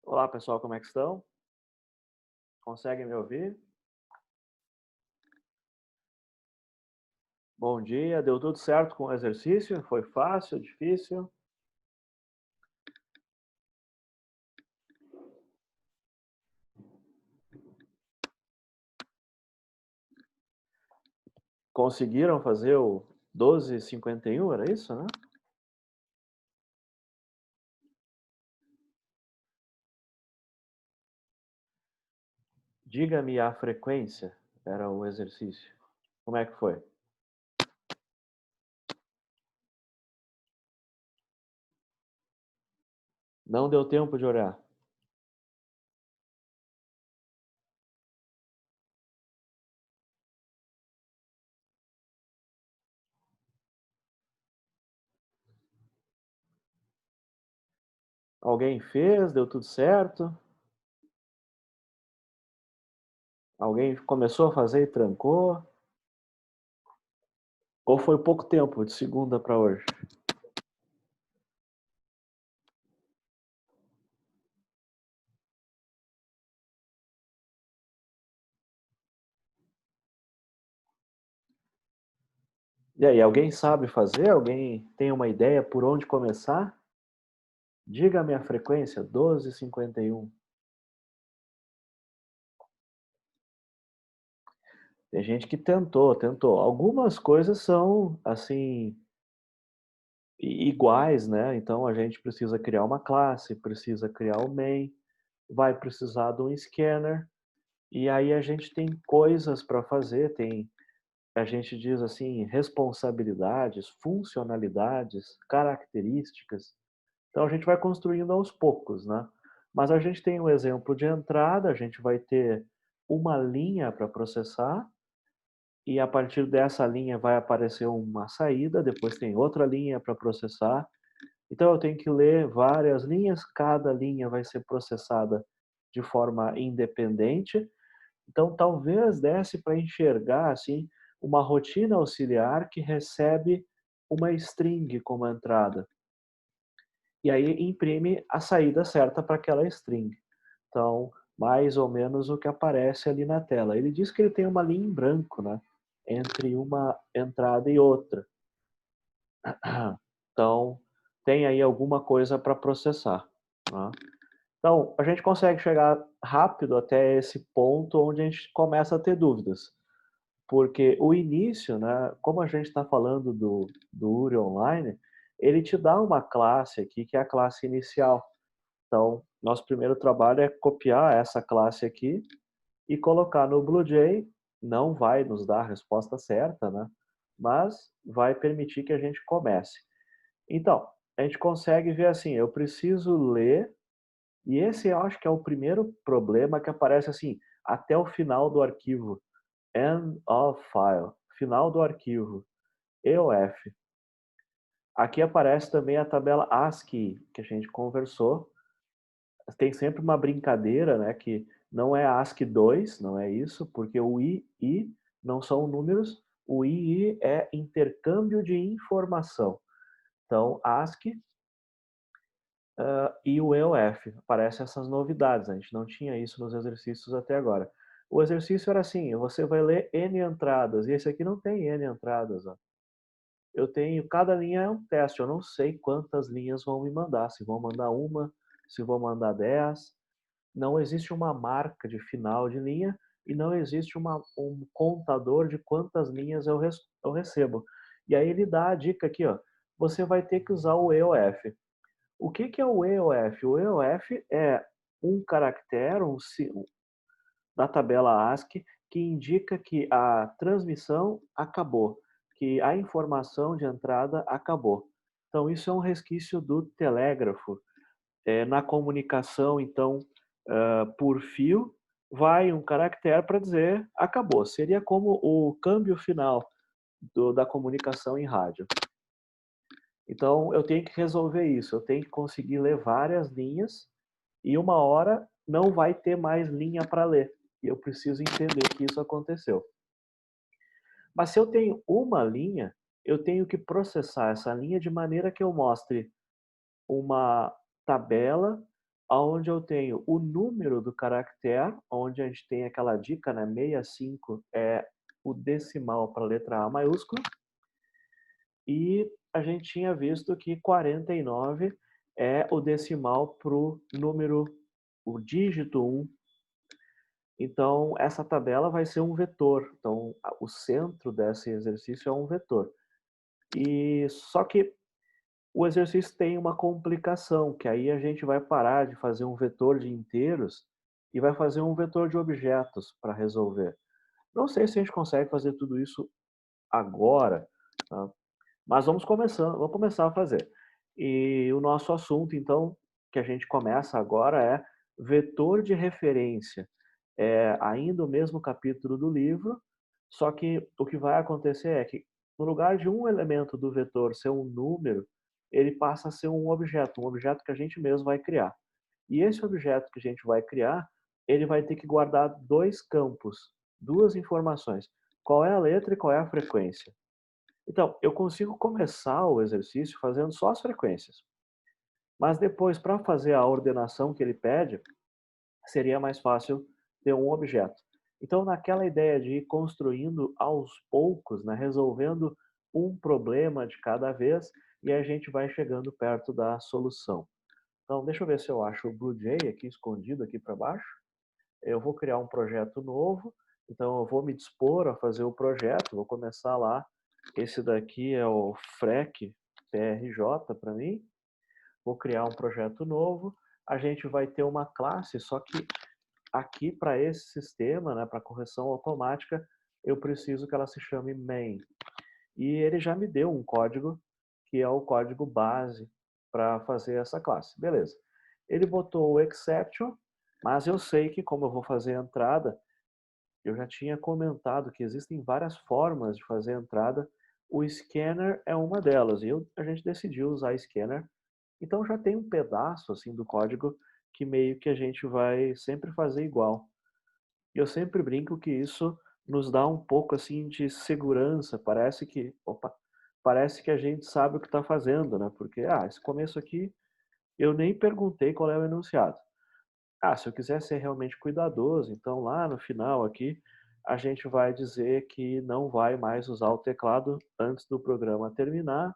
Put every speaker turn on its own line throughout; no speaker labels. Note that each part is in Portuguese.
Olá pessoal, como é que estão? Conseguem me ouvir? Bom dia, deu tudo certo com o exercício? Foi fácil, difícil? Conseguiram fazer o 12,51? Era isso, né? Diga-me a frequência, era o exercício. Como é que foi? Não deu tempo de olhar. Alguém fez, deu tudo certo? Alguém começou a fazer e trancou? Ou foi pouco tempo, de segunda para hoje? E aí, alguém sabe fazer? Alguém tem uma ideia por onde começar? Diga-me a frequência, 12,51. Tem gente que tentou. Algumas coisas são, assim, iguais, né, então a gente precisa criar uma classe, precisa criar o main, vai precisar de um scanner, e aí a gente tem coisas para fazer, a gente diz assim, responsabilidades, funcionalidades, características. Então a gente vai construindo aos poucos, né. Mas a gente tem um exemplo de entrada, a gente vai ter uma linha para processar, e a partir dessa linha vai aparecer uma saída, depois tem outra linha para processar. Então eu tenho que ler várias linhas, cada linha vai ser processada de forma independente. Então talvez desse para enxergar assim uma rotina auxiliar que recebe uma string como entrada. E aí imprime a saída certa para aquela string. Então, mais ou menos o que aparece ali na tela. Ele diz que ele tem uma linha em branco, né? Entre uma entrada e outra. Então, tem aí alguma coisa para processar. Né? Então, a gente consegue chegar rápido até esse ponto onde a gente começa a ter dúvidas. Porque o início, né, como a gente está falando do URI Online, ele te dá uma classe aqui, que é a classe inicial. Então, nosso primeiro trabalho é copiar essa classe aqui e colocar no BlueJ. Não vai nos dar a resposta certa, né? Mas vai permitir que a gente comece. Então, a gente consegue ver assim, eu preciso ler, e esse eu acho que é o primeiro problema que aparece assim, até o final do arquivo, end of file, final do arquivo, EOF. Aqui aparece também a tabela ASCII, que a gente conversou. Tem sempre uma brincadeira, né, que não é ASCII 2, não é isso, porque o II não são números, o II é intercâmbio de informação. Então, ASCII e o EOF, aparecem essas novidades, a gente não tinha isso nos exercícios até agora. O exercício era assim, você vai ler N entradas, e esse aqui não tem N entradas, ó. Eu tenho, cada linha é um teste, eu não sei quantas linhas vão me mandar, se vão mandar uma, se vão mandar 10. Não existe uma marca de final de linha e não existe um contador de quantas linhas eu recebo. E aí ele dá a dica aqui, ó, você vai ter que usar o EOF. O que que é o EOF? O EOF é um caractere da tabela ASCII que indica que a transmissão acabou, que a informação de entrada acabou. Então isso é um resquício do telégrafo. Na comunicação, então, por fio, vai um caractere para dizer acabou. Seria como o câmbio final da comunicação em rádio. Então, eu tenho que resolver isso. Eu tenho que conseguir ler várias linhas e uma hora não vai ter mais linha para ler. E eu preciso entender que isso aconteceu. Mas se eu tenho uma linha, eu tenho que processar essa linha de maneira que eu mostre uma tabela aonde eu tenho o número do caractere, onde a gente tem aquela dica, né, 65 é o decimal para a letra A maiúscula, e a gente tinha visto que 49 é o decimal para o número, o dígito 1. Então, essa tabela vai ser um vetor. Então, o centro desse exercício é um vetor. E só que o exercício tem uma complicação, que aí a gente vai parar de fazer um vetor de inteiros e vai fazer um vetor de objetos para resolver. Não sei se a gente consegue fazer tudo isso agora, tá? Mas vamos começar a fazer. E o nosso assunto, então, que a gente começa agora é vetor de referência. É ainda o mesmo capítulo do livro, só que o que vai acontecer é que, no lugar de um elemento do vetor ser um número, ele passa a ser um objeto que a gente mesmo vai criar. E esse objeto que a gente vai criar, ele vai ter que guardar dois campos, duas informações. Qual é a letra e qual é a frequência. Então, eu consigo começar o exercício fazendo só as frequências, mas depois, para fazer a ordenação que ele pede, seria mais fácil ter um objeto. Então, naquela ideia de ir construindo aos poucos, né, resolvendo um problema de cada vez, e a gente vai chegando perto da solução. Então, deixa eu ver se eu acho o BlueJ aqui escondido aqui para baixo. Eu vou criar um projeto novo, então eu vou me dispor a fazer o projeto, vou começar lá. Esse daqui é o FREC PRJ para mim. Vou criar um projeto novo. A gente vai ter uma classe, só que aqui para esse sistema, né, para correção automática, eu preciso que ela se chame main. E ele já me deu um código, que é o código base para fazer essa classe. Beleza. Ele botou o exception, mas eu sei que como eu vou fazer a entrada, eu já tinha comentado que existem várias formas de fazer a entrada. O scanner é uma delas, e a gente decidiu usar scanner. Então já tem um pedaço assim do código que meio que a gente vai sempre fazer igual. E eu sempre brinco que isso nos dá um pouco assim de segurança. Parece que a gente sabe o que está fazendo, né? Porque esse começo aqui eu nem perguntei qual é o enunciado. Se eu quiser ser realmente cuidadoso, então lá no final aqui, a gente vai dizer que não vai mais usar o teclado antes do programa terminar.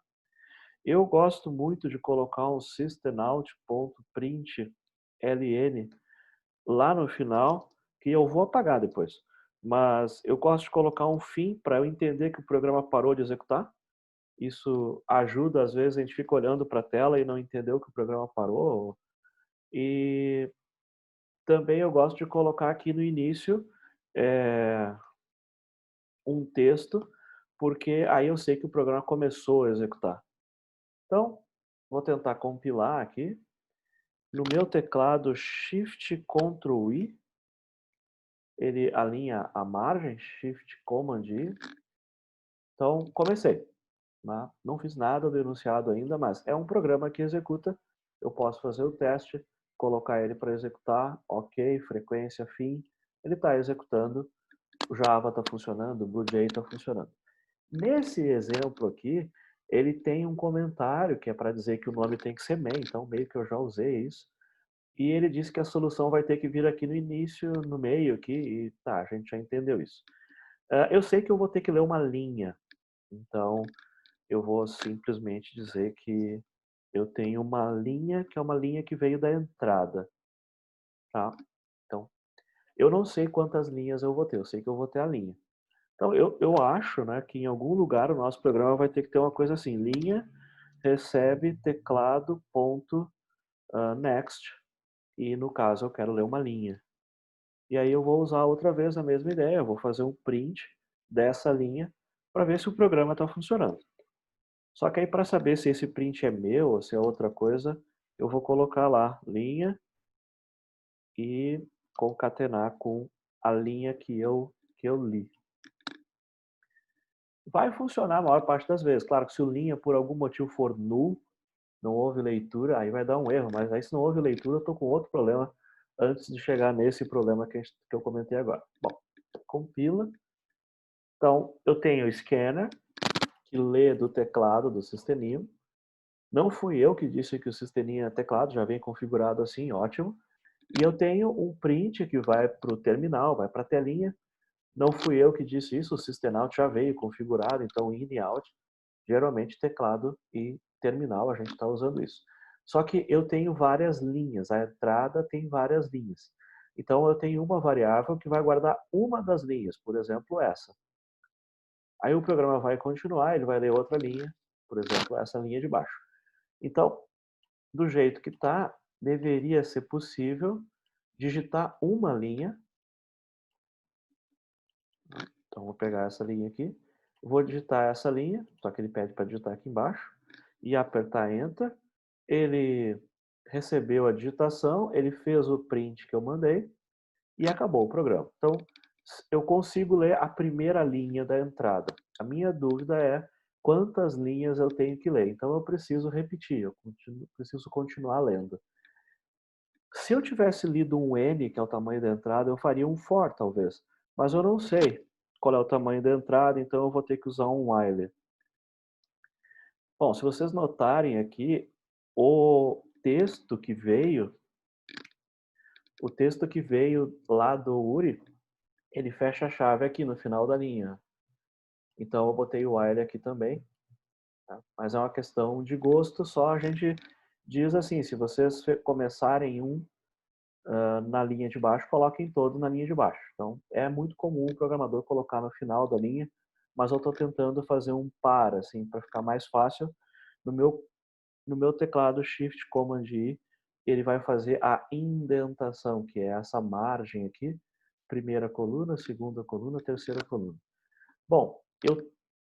Eu gosto muito de colocar um systemout.println lá no final, que eu vou apagar depois. Mas eu gosto de colocar um fim para eu entender que o programa parou de executar. Isso ajuda, às vezes a gente fica olhando para a tela e não entendeu que o programa parou. E também eu gosto de colocar aqui no início é, um texto, porque aí eu sei que o programa começou a executar. Então, vou tentar compilar aqui. No meu teclado Shift Ctrl I, ele alinha a margem, Shift Command I. Então, comecei. Né? Não fiz nada do enunciado ainda, mas é um programa que executa. Eu posso fazer o teste, colocar ele para executar, ok, frequência, fim. Ele está executando, o Java está funcionando, o BlueJ está funcionando. Nesse exemplo aqui, ele tem um comentário que é para dizer que o nome tem que ser main, então meio que eu já usei isso. E ele disse que a solução vai ter que vir aqui no início, no meio aqui, e tá, a gente já entendeu isso. Eu sei que eu vou ter que ler uma linha, então eu vou simplesmente dizer que eu tenho uma linha que é uma linha que veio da entrada, tá? Então, eu não sei quantas linhas eu vou ter, eu sei que eu vou ter a linha. Então, eu acho, né, que em algum lugar o nosso programa vai ter que ter uma coisa assim, linha recebe teclado ponto next, e no caso eu quero ler uma linha. E aí eu vou usar outra vez a mesma ideia, eu vou fazer um print dessa linha para ver se o programa está funcionando. Só que aí para saber se esse print é meu ou se é outra coisa, eu vou colocar lá linha e concatenar com a linha que eu li. Vai funcionar a maior parte das vezes. Claro que se o linha por algum motivo for null, não houve leitura, aí vai dar um erro, mas aí se não houve leitura, eu estou com outro problema antes de chegar nesse problema que eu comentei agora. Bom, compila. Então, eu tenho o scanner, que lê do teclado do sisteminho. Não fui eu que disse que o sisteminha teclado já vem configurado assim, ótimo. E eu tenho um print que vai para o terminal, vai para a telinha. Não fui eu que disse isso, o systemout já veio configurado, então in e out, geralmente teclado e terminal a gente está usando isso. Só que eu tenho várias linhas, a entrada tem várias linhas. Então eu tenho uma variável que vai guardar uma das linhas, por exemplo, essa. Aí o programa vai continuar, ele vai ler outra linha, por exemplo, essa linha de baixo. Então, do jeito que está, deveria ser possível digitar uma linha. Então, vou pegar essa linha aqui, vou digitar essa linha, só que ele pede para digitar aqui embaixo, e apertar Enter. Ele recebeu a digitação, ele fez o print que eu mandei e acabou o programa. Então, eu consigo ler a primeira linha da entrada. A minha dúvida é quantas linhas eu tenho que ler. Então, eu preciso repetir, eu preciso continuar lendo. Se eu tivesse lido um N, que é o tamanho da entrada, eu faria um for, talvez. Mas eu não sei qual é o tamanho da entrada, então eu vou ter que usar um while. Bom, se vocês notarem aqui, o texto que veio lá do URI, ele fecha a chave aqui no final da linha. Então eu botei o while aqui também, tá? Mas é uma questão de gosto, só a gente diz assim, se vocês começarem na linha de baixo, coloquem todo na linha de baixo. Então, é muito comum o programador colocar no final da linha, mas eu estou tentando fazer um par, assim, para ficar mais fácil. No meu, no meu teclado Shift Command I, ele vai fazer a indentação, que é essa margem aqui, primeira coluna, segunda coluna, terceira coluna. Bom, eu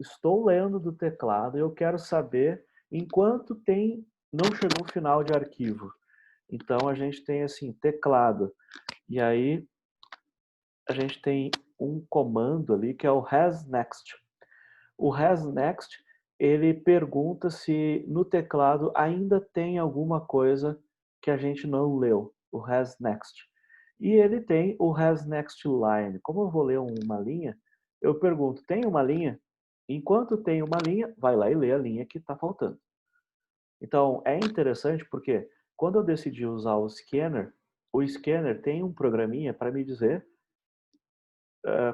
estou lendo do teclado e eu quero saber enquanto não chegou o final de arquivo. Então a gente tem assim, teclado. E aí a gente tem um comando ali que é o hasNext. O hasNext, ele pergunta se no teclado ainda tem alguma coisa que a gente não leu, o hasNext. E ele tem o hasNextLine. Como eu vou ler uma linha, eu pergunto, tem uma linha? Enquanto tem uma linha, vai lá e lê a linha que está faltando. Então, é interessante porque quando eu decidi usar o scanner tem um programinha para me dizer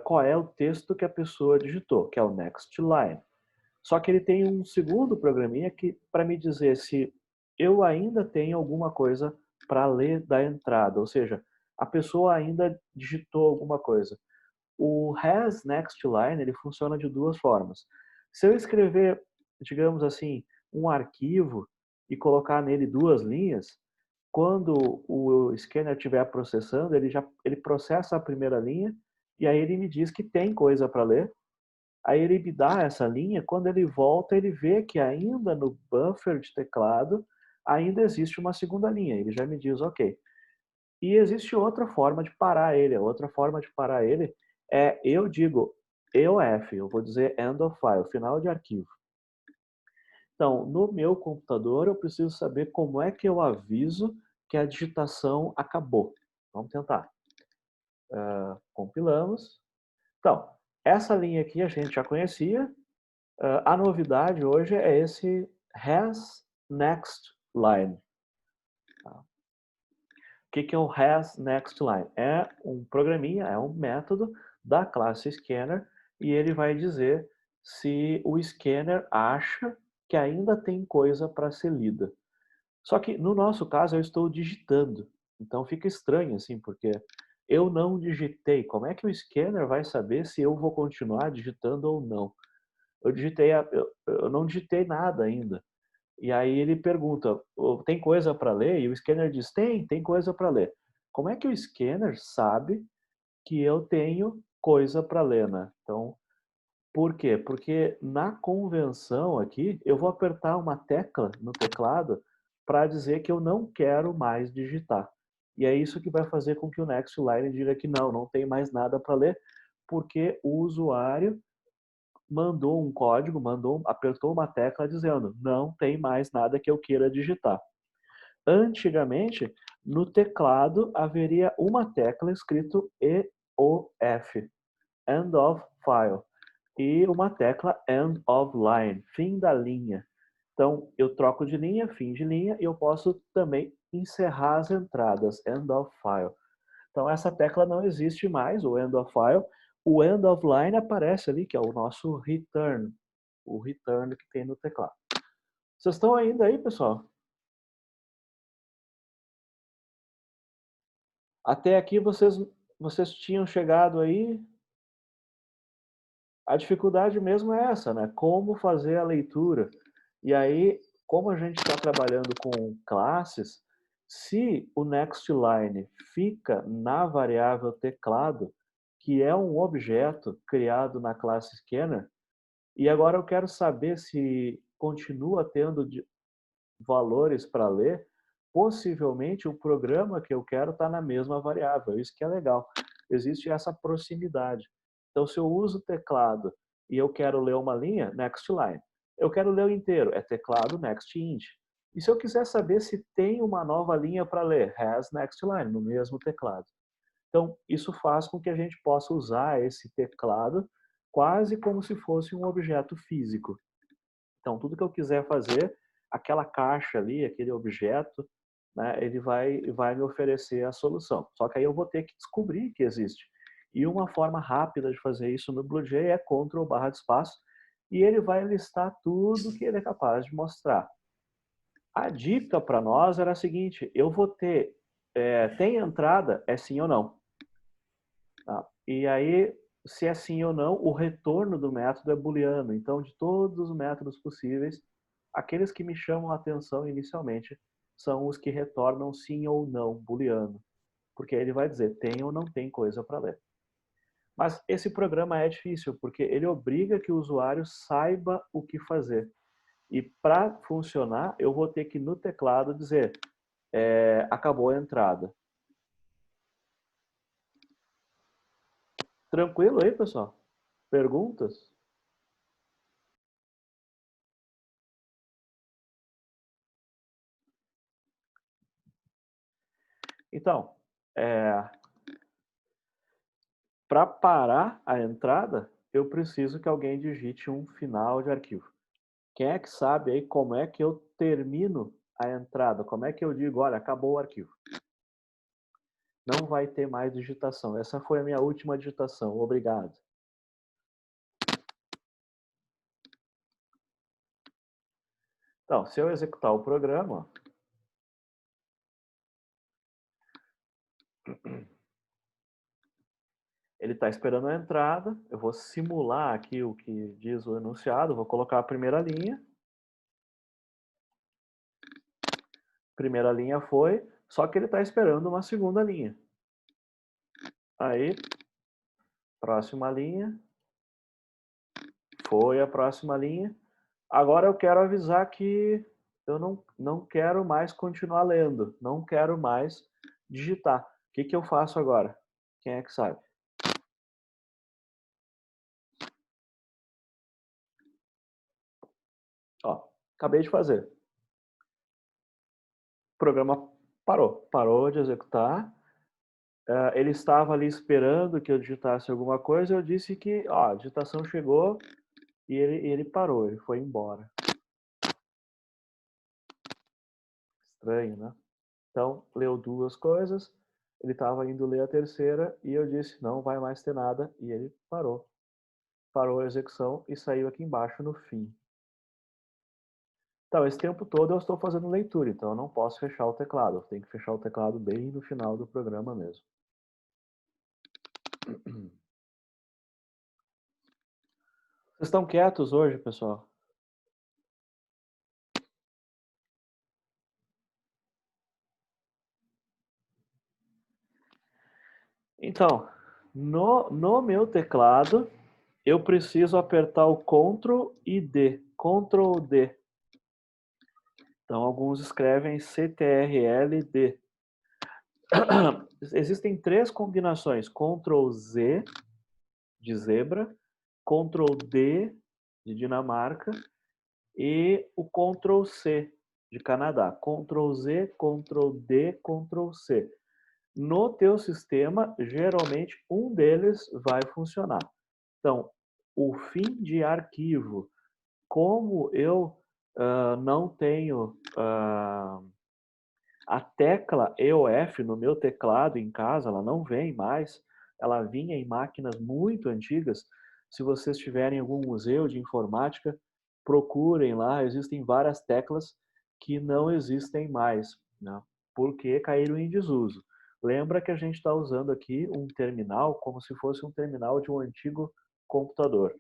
qual é o texto que a pessoa digitou, que é o next line. Só que ele tem um segundo programinha que para me dizer se eu ainda tenho alguma coisa para ler da entrada, ou seja, a pessoa ainda digitou alguma coisa. O has next line ele funciona de duas formas. Se eu escrever, digamos assim, um arquivo e colocar nele duas linhas, quando o scanner estiver processando, ele processa a primeira linha e aí ele me diz que tem coisa para ler. Aí ele me dá essa linha, quando ele volta, ele vê que ainda no buffer de teclado ainda existe uma segunda linha. Ele já me diz, ok. E existe outra forma de parar ele. A outra forma de parar ele é, eu digo EOF, eu vou dizer end of file, final de arquivo. Então, no meu computador, eu preciso saber como é que eu aviso que a digitação acabou. Vamos tentar. Compilamos. Então, essa linha aqui a gente já conhecia. A novidade hoje é esse has next line. Tá? O que é o has next line? É um programinha, é um método da classe scanner e ele vai dizer se o scanner acha que ainda tem coisa para ser lida. Só que no nosso caso eu estou digitando, então fica estranho assim, porque eu não digitei. Como é que o scanner vai saber se eu vou continuar digitando ou não? Eu não digitei nada ainda. E aí ele pergunta, tem coisa para ler? E o scanner diz, tem coisa para ler. Como é que o scanner sabe que eu tenho coisa para ler, né? Então, por quê? Porque na convenção aqui, eu vou apertar uma tecla no teclado para dizer que eu não quero mais digitar. E é isso que vai fazer com que o next line diga que não tem mais nada para ler, porque o usuário mandou um código, apertou uma tecla dizendo não tem mais nada que eu queira digitar. Antigamente, no teclado haveria uma tecla escrito EOF, End of File, e uma tecla End of Line, fim da linha. Então, eu troco de linha, fim de linha, e eu posso também encerrar as entradas, end of file. Então, essa tecla não existe mais, o end of file. O end of line aparece ali, que é o nosso return, o return que tem no teclado. Vocês estão ainda aí, pessoal? Até aqui vocês tinham chegado aí. A dificuldade mesmo é essa, né? Como fazer a leitura. E aí, como a gente está trabalhando com classes, se o next line fica na variável teclado, que é um objeto criado na classe scanner, e agora eu quero saber se continua tendo valores para ler, possivelmente o programa que eu quero está na mesma variável. Isso que é legal. Existe essa proximidade. Então, se eu uso o teclado e eu quero ler uma linha, next line. Eu quero ler o inteiro, é teclado next int. E se eu quiser saber se tem uma nova linha para ler, has next line, no mesmo teclado. Então, isso faz com que a gente possa usar esse teclado quase como se fosse um objeto físico. Então, tudo que eu quiser fazer, aquela caixa ali, aquele objeto, né, ele vai me oferecer a solução. Só que aí eu vou ter que descobrir que existe. E uma forma rápida de fazer isso no BlueJ é Ctrl / espaço, e ele vai listar tudo que ele é capaz de mostrar. A dica para nós era a seguinte, eu vou ter, tem entrada, é sim ou não. Tá? E aí, se é sim ou não, o retorno do método é booleano. Então, de todos os métodos possíveis, aqueles que me chamam a atenção inicialmente são os que retornam sim ou não, booleano. Porque ele vai dizer tem ou não tem coisa para ler. Mas esse programa é difícil, porque ele obriga que o usuário saiba o que fazer. E para funcionar, eu vou ter que no teclado dizer acabou a entrada. Tranquilo aí, pessoal? Perguntas? Então, para parar a entrada, eu preciso que alguém digite um final de arquivo. Quem é que sabe aí como é que eu termino a entrada? Como é que eu digo, olha, acabou o arquivo? Não vai ter mais digitação. Essa foi a minha última digitação. Obrigado. Então, se eu executar o programa, ele está esperando a entrada. Eu vou simular aqui o que diz o enunciado. Vou colocar a primeira linha. Primeira linha foi, só que ele está esperando uma segunda linha. Aí, próxima linha. Foi a próxima linha. Agora eu quero avisar que eu não quero mais continuar lendo. Não quero mais digitar. O que eu faço agora? Quem é que sabe? Ó, acabei de fazer. O programa parou. Parou de executar. Ele estava ali esperando que eu digitasse alguma coisa. Eu disse que ó, a digitação chegou e ele parou. Ele foi embora. Estranho, né? Então, leu duas coisas, ele estava indo ler a terceira e eu disse, não vai mais ter nada, e ele parou. Parou a execução e saiu aqui embaixo no fim. Então, esse tempo todo eu estou fazendo leitura, então eu não posso fechar o teclado. Eu tenho que fechar o teclado bem no final do programa mesmo. Vocês estão quietos hoje, pessoal? Então, no meu teclado, eu preciso apertar o Ctrl e D. Ctrl D. Então, alguns escrevem CTRL-D. Existem três combinações: Ctrl Z de zebra, Ctrl D de Dinamarca e o Ctrl C de Canadá. Ctrl Z, Ctrl D, Ctrl C. No teu sistema, geralmente um deles vai funcionar. Então, o fim de arquivo, como eu não tenho a tecla EOF no meu teclado em casa, ela não vem mais. Ela vinha em máquinas muito antigas. Se vocês tiverem algum museu de informática, procurem lá. Existem várias teclas que não existem mais, né? Porque caíram em desuso. Lembra que a gente está usando aqui um terminal como se fosse um terminal de um antigo computador.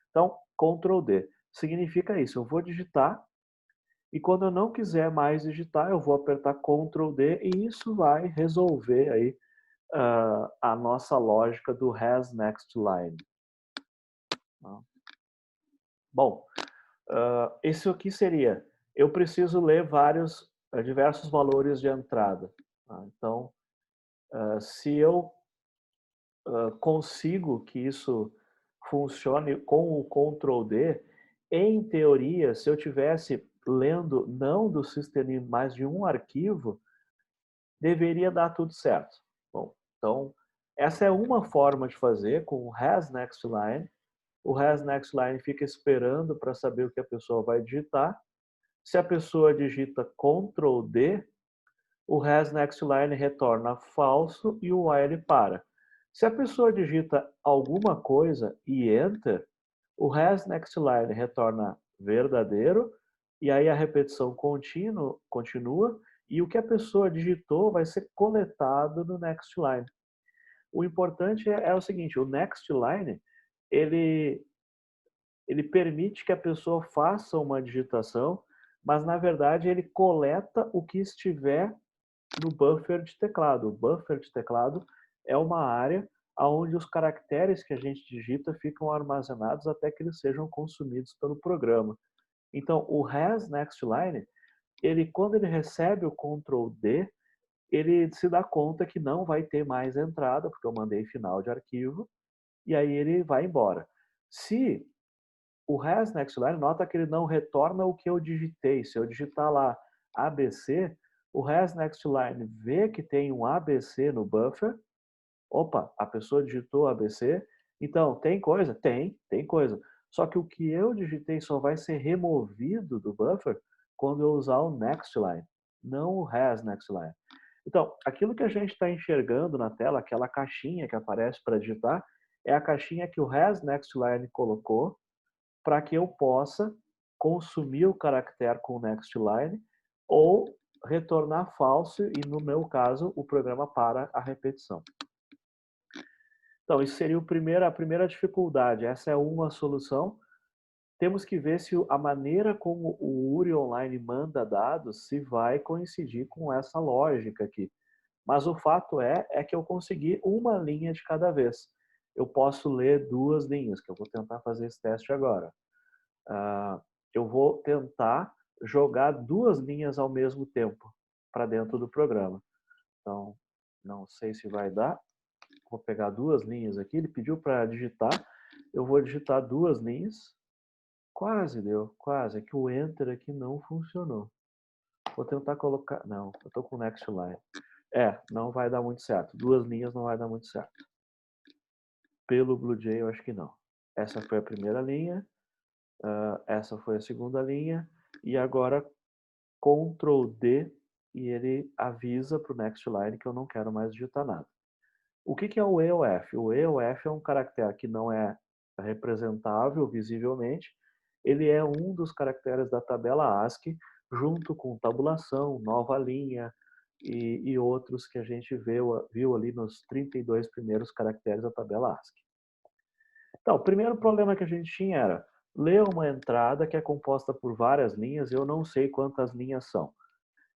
Então, Ctrl D significa isso. Eu vou digitar e quando eu não quiser mais digitar, eu vou apertar Ctrl D e isso vai resolver aí a nossa lógica do has next line. Bom, isso aqui seria, eu preciso ler diversos valores de entrada. Tá? Então, se eu consigo que isso funcione com o Ctrl D, em teoria, se eu tivesse lendo não do systemd, mas de um arquivo, deveria dar tudo certo. Bom, então, essa é uma forma de fazer com o has next line. O has next line fica esperando para saber o que a pessoa vai digitar. Se a pessoa digita Ctrl D, o has next line retorna falso e o while para. Se a pessoa digita alguma coisa e enter, o has next line retorna verdadeiro e aí a repetição continua e o que a pessoa digitou vai ser coletado no next line. O importante é o seguinte, o next line, ele, ele permite que a pessoa faça uma digitação, mas na verdade ele coleta o que estiver no buffer de teclado. O buffer de teclado é uma área onde os caracteres que a gente digita ficam armazenados até que eles sejam consumidos pelo programa. Então, o has next line, quando ele recebe o Ctrl D, ele se dá conta que não vai ter mais entrada, porque eu mandei final de arquivo, e aí ele vai embora. Se o has next line, nota que ele não retorna o que eu digitei. Se eu digitar lá ABC, o has next line vê que tem um ABC no buffer. Opa, a pessoa digitou ABC. Então, tem coisa? Tem coisa. Só que o que eu digitei só vai ser removido do buffer quando eu usar o next line, não o has next line. Então, aquilo que a gente está enxergando na tela, aquela caixinha que aparece para digitar, é a caixinha que o has next line colocou para que eu possa consumir o caractere com o next line ou retornar falso e, no meu caso, o programa para a repetição. Então, isso seria a primeira dificuldade. Essa é uma solução. Temos que ver se a maneira como o URI Online manda dados se vai coincidir com essa lógica aqui. Mas o fato é que eu consegui uma linha de cada vez. Eu posso ler duas linhas, que eu vou tentar fazer esse teste agora. Eu vou tentar jogar duas linhas ao mesmo tempo para dentro do programa. Então, não sei se vai dar. Vou pegar duas linhas aqui. Ele pediu para digitar. Eu vou digitar duas linhas. Quase deu, quase. É que o Enter aqui não funcionou. Vou tentar colocar... Não, eu estou com o Next Line. Não vai dar muito certo. Duas linhas não vai dar muito certo. Pelo BlueJay, eu acho que não. Essa foi a primeira linha. Essa foi a segunda linha. E agora Ctrl D e ele avisa para o Next Line que eu não quero mais digitar nada. O que é o EOF? O EOF é um caractere que não é representável visivelmente. Ele é um dos caracteres da tabela ASCII, junto com tabulação, nova linha e outros que a gente viu ali nos 32 primeiros caracteres da tabela ASCII. Então, o primeiro problema que a gente tinha era ler uma entrada que é composta por várias linhas, eu não sei quantas linhas são.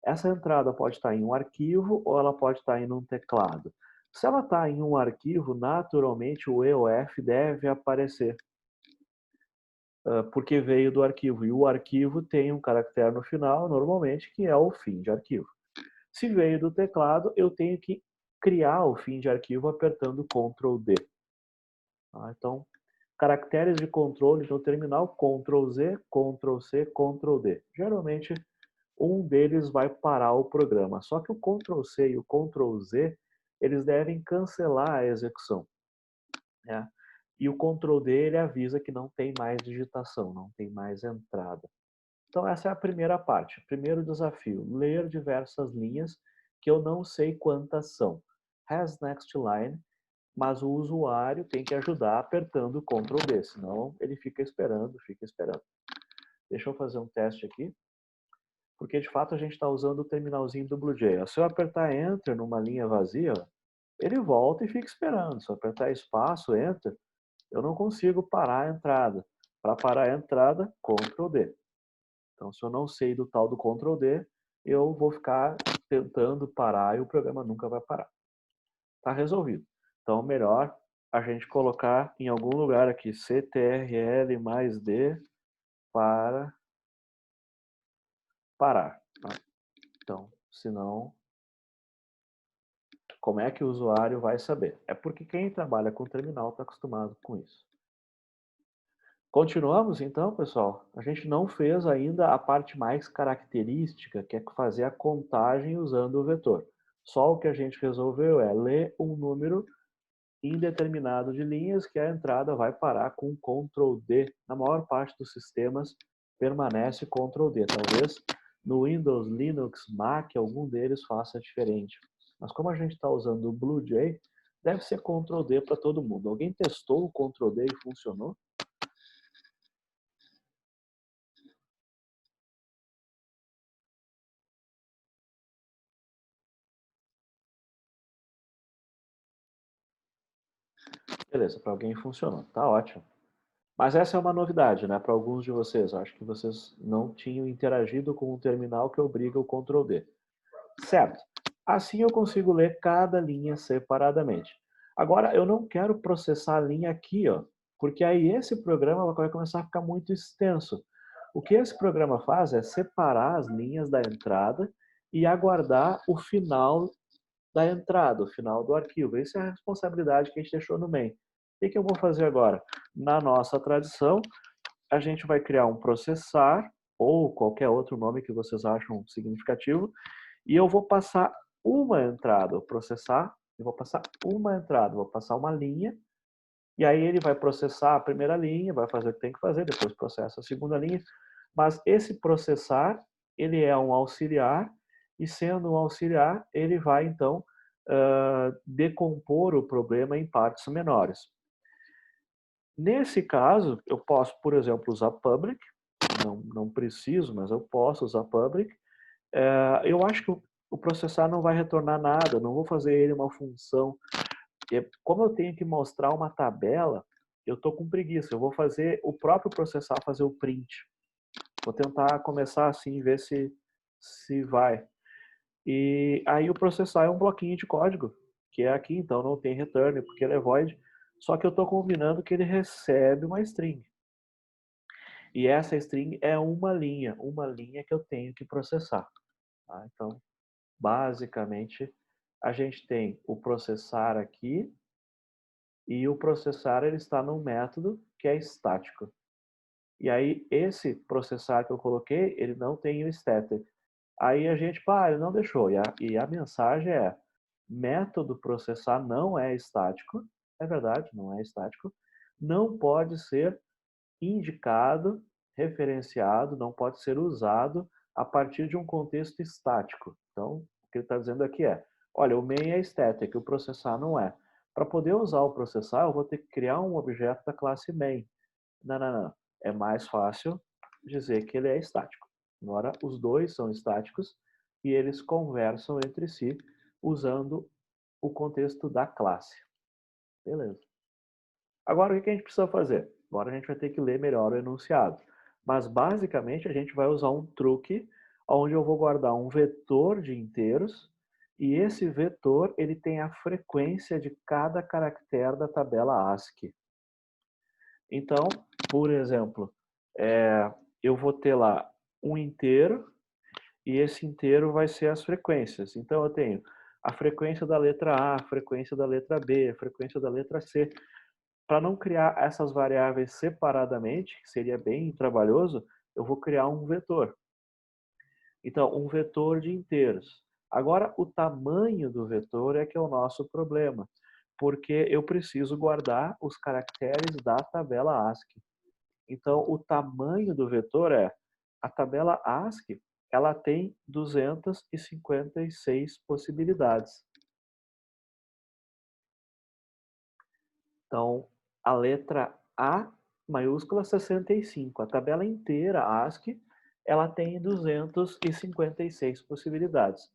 Essa entrada pode estar em um arquivo ou ela pode estar em um teclado. Se ela está em um arquivo, naturalmente o EOF deve aparecer, porque veio do arquivo. E o arquivo tem um caractere no final, normalmente, que é o fim de arquivo. Se veio do teclado, eu tenho que criar o fim de arquivo apertando Ctrl D. Então, caracteres de controle no terminal, Ctrl Z, Ctrl C, Ctrl D. Geralmente, um deles vai parar o programa. Só que o Ctrl C e o Ctrl Z, eles devem cancelar a execução, né? E o Ctrl D, ele avisa que não tem mais digitação, não tem mais entrada. Então essa é a primeira parte, primeiro desafio, ler diversas linhas que eu não sei quantas são. Has next line, mas o usuário tem que ajudar apertando o Ctrl D, senão ele fica esperando, fica esperando. Deixa eu fazer um teste aqui, porque de fato a gente está usando o terminalzinho do BlueJ. Se eu apertar Enter numa linha vazia, ele volta e fica esperando. Se eu apertar espaço, Enter, eu não consigo parar a entrada. Para parar a entrada, Ctrl D. Então, se eu não sei do tal do Ctrl D, eu vou ficar tentando parar e o programa nunca vai parar. Está resolvido. Então, melhor a gente colocar em algum lugar aqui CTRL mais D para parar. Tá? Então, senão, como é que o usuário vai saber? É porque quem trabalha com terminal está acostumado com isso. Continuamos então, pessoal? A gente não fez ainda a parte mais característica, que é fazer a contagem usando o vetor. Só o que a gente resolveu é ler um número indeterminado de linhas que a entrada vai parar com Ctrl D. Na maior parte dos sistemas permanece Ctrl D. Talvez no Windows, Linux, Mac, algum deles faça diferente. Mas como a gente está usando o BlueJ, deve ser Ctrl D para todo mundo. Alguém testou o Ctrl D e funcionou? Beleza, para alguém funcionou. Tá ótimo. Mas essa é uma novidade, né? Para alguns de vocês. Eu acho que vocês não tinham interagido com um terminal que obriga o Ctrl D. Certo. Assim eu consigo ler cada linha separadamente. Agora, eu não quero processar a linha aqui, ó, porque aí esse programa vai começar a ficar muito extenso. O que esse programa faz é separar as linhas da entrada e aguardar o final da entrada, o final do arquivo. Essa é a responsabilidade que a gente deixou no main. O que eu vou fazer agora? Na nossa tradição, a gente vai criar um processar, ou qualquer outro nome que vocês acham significativo, e eu vou passar uma entrada, processar, eu vou passar uma entrada, vou passar uma linha, e aí ele vai processar a primeira linha, vai fazer o que tem que fazer, depois processa a segunda linha, mas esse processar, ele é um auxiliar, e sendo um auxiliar, ele vai então decompor o problema em partes menores. Nesse caso, eu posso, por exemplo, usar public, não preciso, mas eu posso usar public. Eu acho que o processar não vai retornar nada, eu não vou fazer ele uma função. Como eu tenho que mostrar uma tabela, eu estou com preguiça, eu vou fazer o próprio processar fazer o print. Vou tentar começar assim, ver se vai. E aí o processar é um bloquinho de código, que é aqui, então não tem return, porque ele é void, só que eu estou combinando que ele recebe uma string. E essa string é uma linha que eu tenho que processar. Tá? Então, basicamente, a gente tem o processar aqui, e o processar ele está num método que é estático. E aí, esse processar que eu coloquei, ele não tem o static. Aí a gente, pá, ele não deixou. E a mensagem é, método processar não é estático. É verdade, não é estático. Não pode ser indicado, referenciado, não pode ser usado a partir de um contexto estático. Então, o que ele está dizendo aqui é, olha, o main é static, o processar não é. Para poder usar o processar, eu vou ter que criar um objeto da classe main. Não. É mais fácil dizer que ele é estático. Agora, os dois são estáticos e eles conversam entre si usando o contexto da classe. Beleza. Agora, o que a gente precisa fazer? Agora a gente vai ter que ler melhor o enunciado. Mas, basicamente, a gente vai usar um truque onde eu vou guardar um vetor de inteiros e esse vetor ele tem a frequência de cada caractere da tabela ASCII. Então, por exemplo, eu vou ter lá um inteiro e esse inteiro vai ser as frequências. Então, eu tenho a frequência da letra A, a frequência da letra B, a frequência da letra C. Para não criar essas variáveis separadamente, que seria bem trabalhoso, eu vou criar um vetor. Então, um vetor de inteiros. Agora, o tamanho do vetor é que é o nosso problema, porque eu preciso guardar os caracteres da tabela ASCII. Então, o tamanho do vetor é A tabela ASCII, ela tem 256 possibilidades. Então, a letra A maiúscula 65. A tabela inteira ASCII, ela tem 256 possibilidades.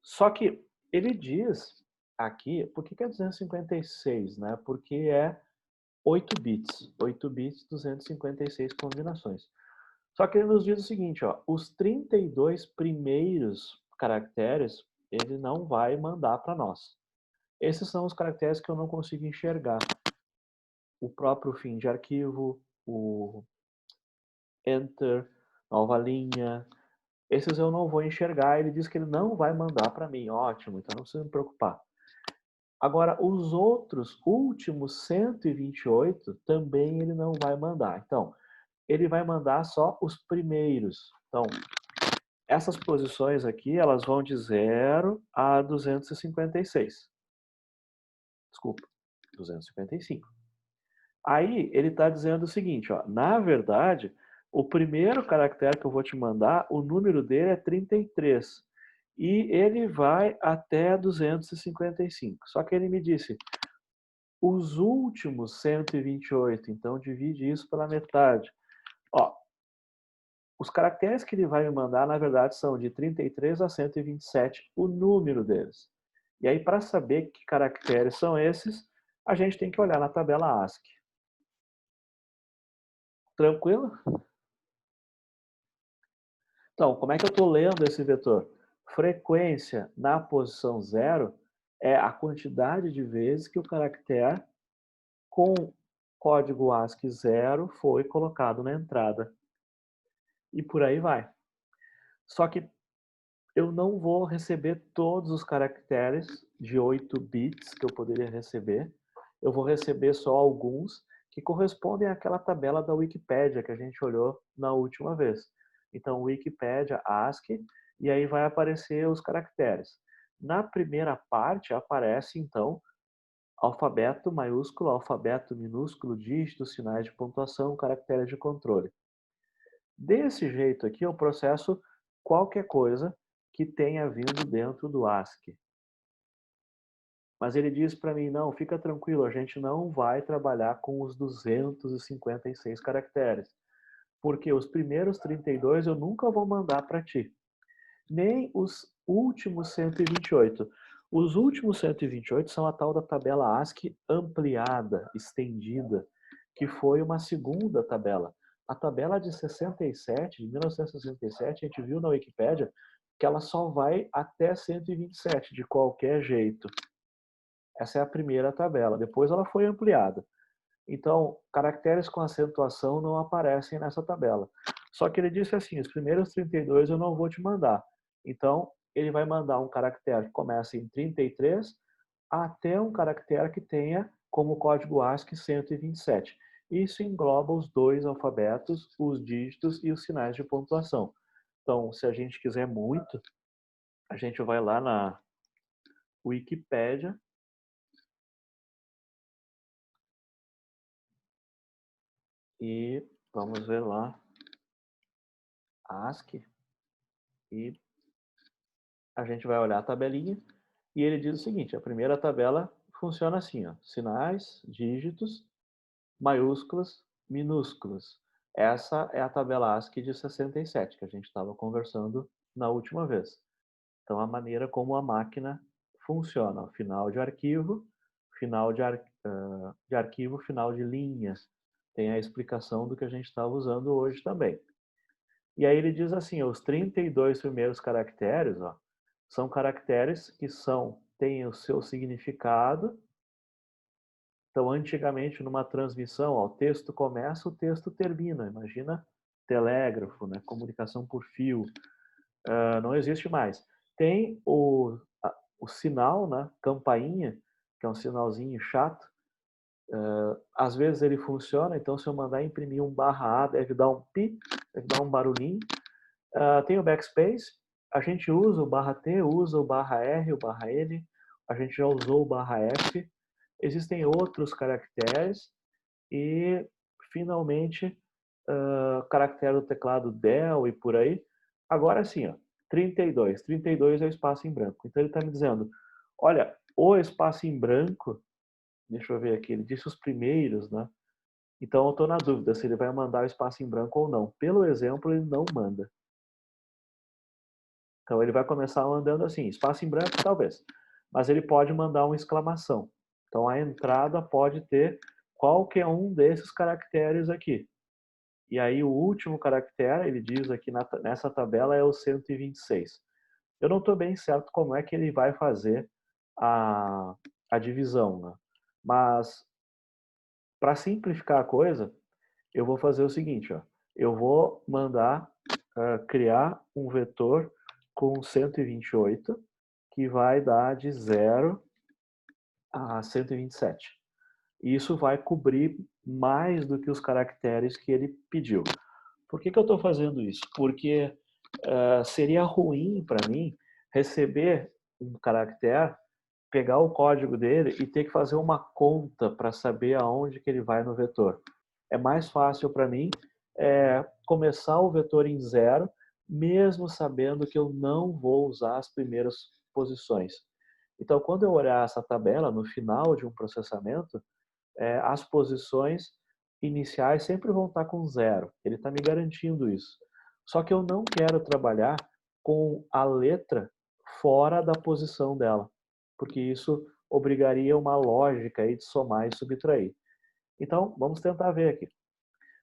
Só que ele diz aqui, por que é 256, né? Porque é 8 bits. 8 bits, 256 combinações. Só que ele nos diz o seguinte, ó, os 32 primeiros caracteres, ele não vai mandar para nós. Esses são os caracteres que eu não consigo enxergar. O próprio fim de arquivo, o enter, nova linha, esses eu não vou enxergar. Ele diz que ele não vai mandar para mim. Ótimo, então não precisa me preocupar. Agora, os outros últimos 128 também ele não vai mandar. Então, ele vai mandar só os primeiros. Então, essas posições aqui, elas vão de 0 a 256. Desculpa, 255. Aí ele está dizendo o seguinte, ó, na verdade, o primeiro caractere que eu vou te mandar, o número dele é 33. E ele vai até 255. Só que ele me disse, os últimos 128, então divide isso pela metade. Ó, os caracteres que ele vai me mandar, na verdade, são de 33 a 127, o número deles. E aí, para saber que caracteres são esses, a gente tem que olhar na tabela ASCII. Tranquilo? Então, como é que eu estou lendo esse vetor? Frequência na posição 0 é a quantidade de vezes que o caractere com código ASCII 0 foi colocado na entrada. E por aí vai. Só que eu não vou receber todos os caracteres de 8 bits que eu poderia receber. Eu vou receber só alguns que correspondem àquela tabela da Wikipédia que a gente olhou na última vez. Então, Wikipédia, ASCII, e aí vai aparecer os caracteres. Na primeira parte aparece, então, alfabeto maiúsculo, alfabeto minúsculo, dígitos, sinais de pontuação, caracteres de controle. Desse jeito aqui eu processo qualquer coisa que tenha vindo dentro do ASCII. Mas ele diz para mim, não, fica tranquilo, a gente não vai trabalhar com os 256 caracteres, porque os primeiros 32 eu nunca vou mandar para ti, nem os últimos 128. Os últimos 128 são a tal da tabela ASCII ampliada, estendida, que foi uma segunda tabela. A tabela de 67, de 1967, a gente viu na Wikipédia que ela só vai até 127, de qualquer jeito. Essa é a primeira tabela. Depois ela foi ampliada. Então, caracteres com acentuação não aparecem nessa tabela. Só que ele disse assim, os primeiros 32 eu não vou te mandar. Então, ele vai mandar um caractere que começa em 33 até um caractere que tenha como código ASCII 127. Isso engloba os dois alfabetos, os dígitos e os sinais de pontuação. Então, se a gente quiser muito, a gente vai lá na Wikipédia e vamos ver lá ASCII e a gente vai olhar a tabelinha e ele diz o seguinte, a primeira tabela funciona assim, ó, sinais, dígitos, maiúsculas, minúsculas. Essa é a tabela ASCII de 67 que a gente estava conversando na última vez. Então, a maneira como a máquina funciona, final de arquivo, de arquivo, final de linhas. Tem a explicação do que a gente estava usando hoje também. E aí ele diz assim, os 32 primeiros caracteres, ó, são caracteres que têm o seu significado. Então, antigamente, numa transmissão, ó, o texto começa, o texto termina. Imagina telégrafo, né? Comunicação por fio. Não existe mais. Tem o sinal, né? Campainha, que é um sinalzinho chato. Às vezes ele funciona, então se eu mandar imprimir um barra A, deve dar um pi, deve dar um barulhinho. Tem o backspace, a gente usa o barra T, usa o barra R, o barra N, a gente já usou o barra F. Existem outros caracteres e, finalmente, caractere do teclado del e por aí. Agora sim, ó, 32. 32 é o espaço em branco. Então ele está me dizendo, olha, o espaço em branco, deixa eu ver aqui, ele disse os primeiros, né? Então eu estou na dúvida se ele vai mandar o espaço em branco ou não. Pelo exemplo, ele não manda. Então ele vai começar mandando assim, espaço em branco talvez, mas ele pode mandar uma exclamação. Então a entrada pode ter qualquer um desses caracteres aqui. E aí o último caractere, ele diz aqui nessa tabela, é o 126. Eu não estou bem certo como é que ele vai fazer a divisão, né? Mas para simplificar a coisa, eu vou fazer o seguinte, ó. Eu vou mandar criar um vetor com 128, que vai dar de 0 a 127. E isso vai cobrir mais do que os caracteres que ele pediu. Por que eu estou fazendo isso? Porque seria ruim para mim receber um caractere, pegar o código dele e ter que fazer uma conta para saber aonde que ele vai no vetor. É mais fácil para mim começar o vetor em 0, mesmo sabendo que eu não vou usar as primeiras posições. Então, quando eu olhar essa tabela no final de um processamento, as posições iniciais sempre vão estar com 0. Ele está me garantindo isso. Só que eu não quero trabalhar com a letra fora da posição dela, porque isso obrigaria uma lógica aí de somar e subtrair. Então, vamos tentar ver aqui.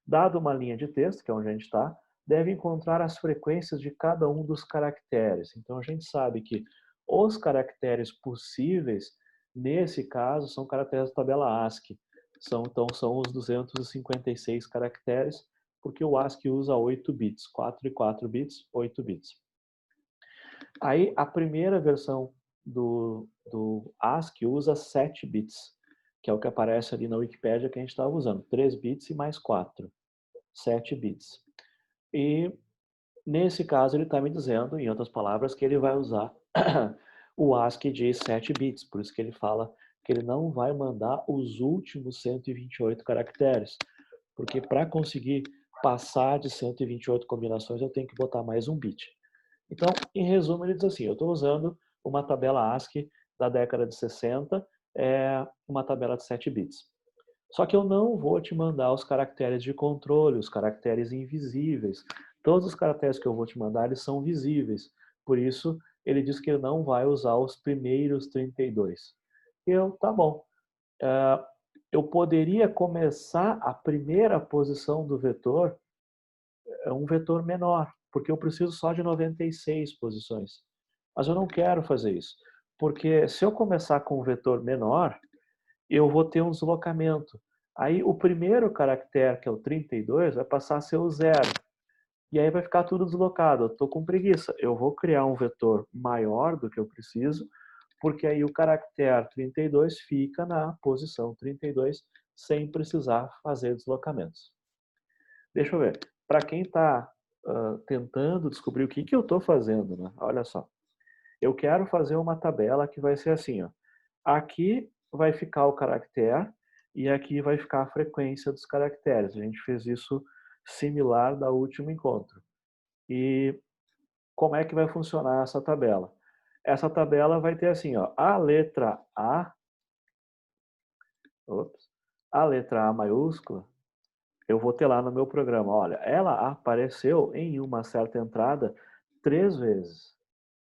Dado uma linha de texto, que é onde a gente está, deve encontrar as frequências de cada um dos caracteres. Então, a gente sabe que os caracteres possíveis, nesse caso, são caracteres da tabela ASCII. Então, são os 256 caracteres, porque o ASCII usa 8 bits, 4 e 4 bits, 8 bits. Aí, a primeira versão do ASCII usa 7 bits, que é o que aparece ali na Wikipédia que a gente estava usando, 3 bits e mais 4. 7 bits. E nesse caso ele está me dizendo, em outras palavras, que ele vai usar o ASCII de 7 bits, por isso que ele fala que ele não vai mandar os últimos 128 caracteres, porque para conseguir passar de 128 combinações eu tenho que botar mais um bit. Então, em resumo, ele diz assim, eu estou usando uma tabela ASCII da década de 60, uma tabela de 7 bits. Só que eu não vou te mandar os caracteres de controle, os caracteres invisíveis. Todos os caracteres que eu vou te mandar, eles são visíveis. Por isso, ele diz que ele não vai usar os primeiros 32. Tá bom. Eu poderia começar a primeira posição do vetor, um vetor menor, porque eu preciso só de 96 posições. Mas eu não quero fazer isso, porque se eu começar com um vetor menor, eu vou ter um deslocamento. Aí o primeiro caractere, que é o 32, vai passar a ser o 0. E aí vai ficar tudo deslocado. Eu estou com preguiça. Eu vou criar um vetor maior do que eu preciso, porque aí o caractere 32 fica na posição 32 sem precisar fazer deslocamentos. Deixa eu ver. Para quem está tentando descobrir o que eu estou fazendo, né? Olha só. Eu quero fazer uma tabela que vai ser assim, ó. Aqui vai ficar o caractere e aqui vai ficar a frequência dos caracteres. A gente fez isso similar da último encontro. E como é que vai funcionar essa tabela? Essa tabela vai ter assim, ó, a letra A maiúscula, eu vou ter lá no meu programa, olha, ela apareceu em uma certa entrada 3 vezes.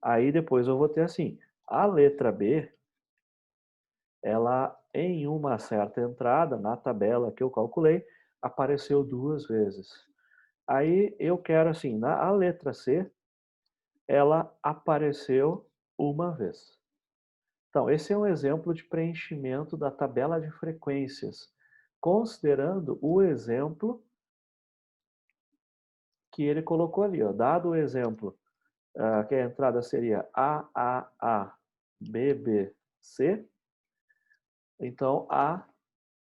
Aí depois eu vou ter assim, a letra B, ela em uma certa entrada, na tabela que eu calculei, apareceu 2 vezes. Aí eu quero assim, a letra C, ela apareceu uma vez. Então, esse é um exemplo de preenchimento da tabela de frequências, considerando o exemplo que ele colocou ali. Ó. Dado o exemplo que a entrada seria AAA, BBC, então a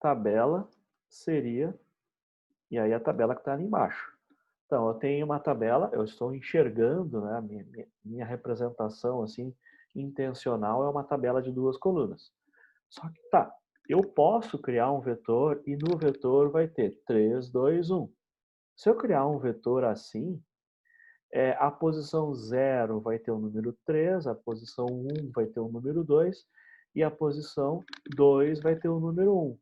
tabela seria, e aí a tabela que está ali embaixo. Então, eu tenho uma tabela, eu estou enxergando, né, minha representação assim, intencional é uma tabela de 2 colunas. Só que tá, eu posso criar um vetor e no vetor vai ter 3, 2, 1. Se eu criar um vetor assim, a posição 0 vai ter o número 3, a posição 1 vai ter o número 2 e a posição 2 vai ter o número 1.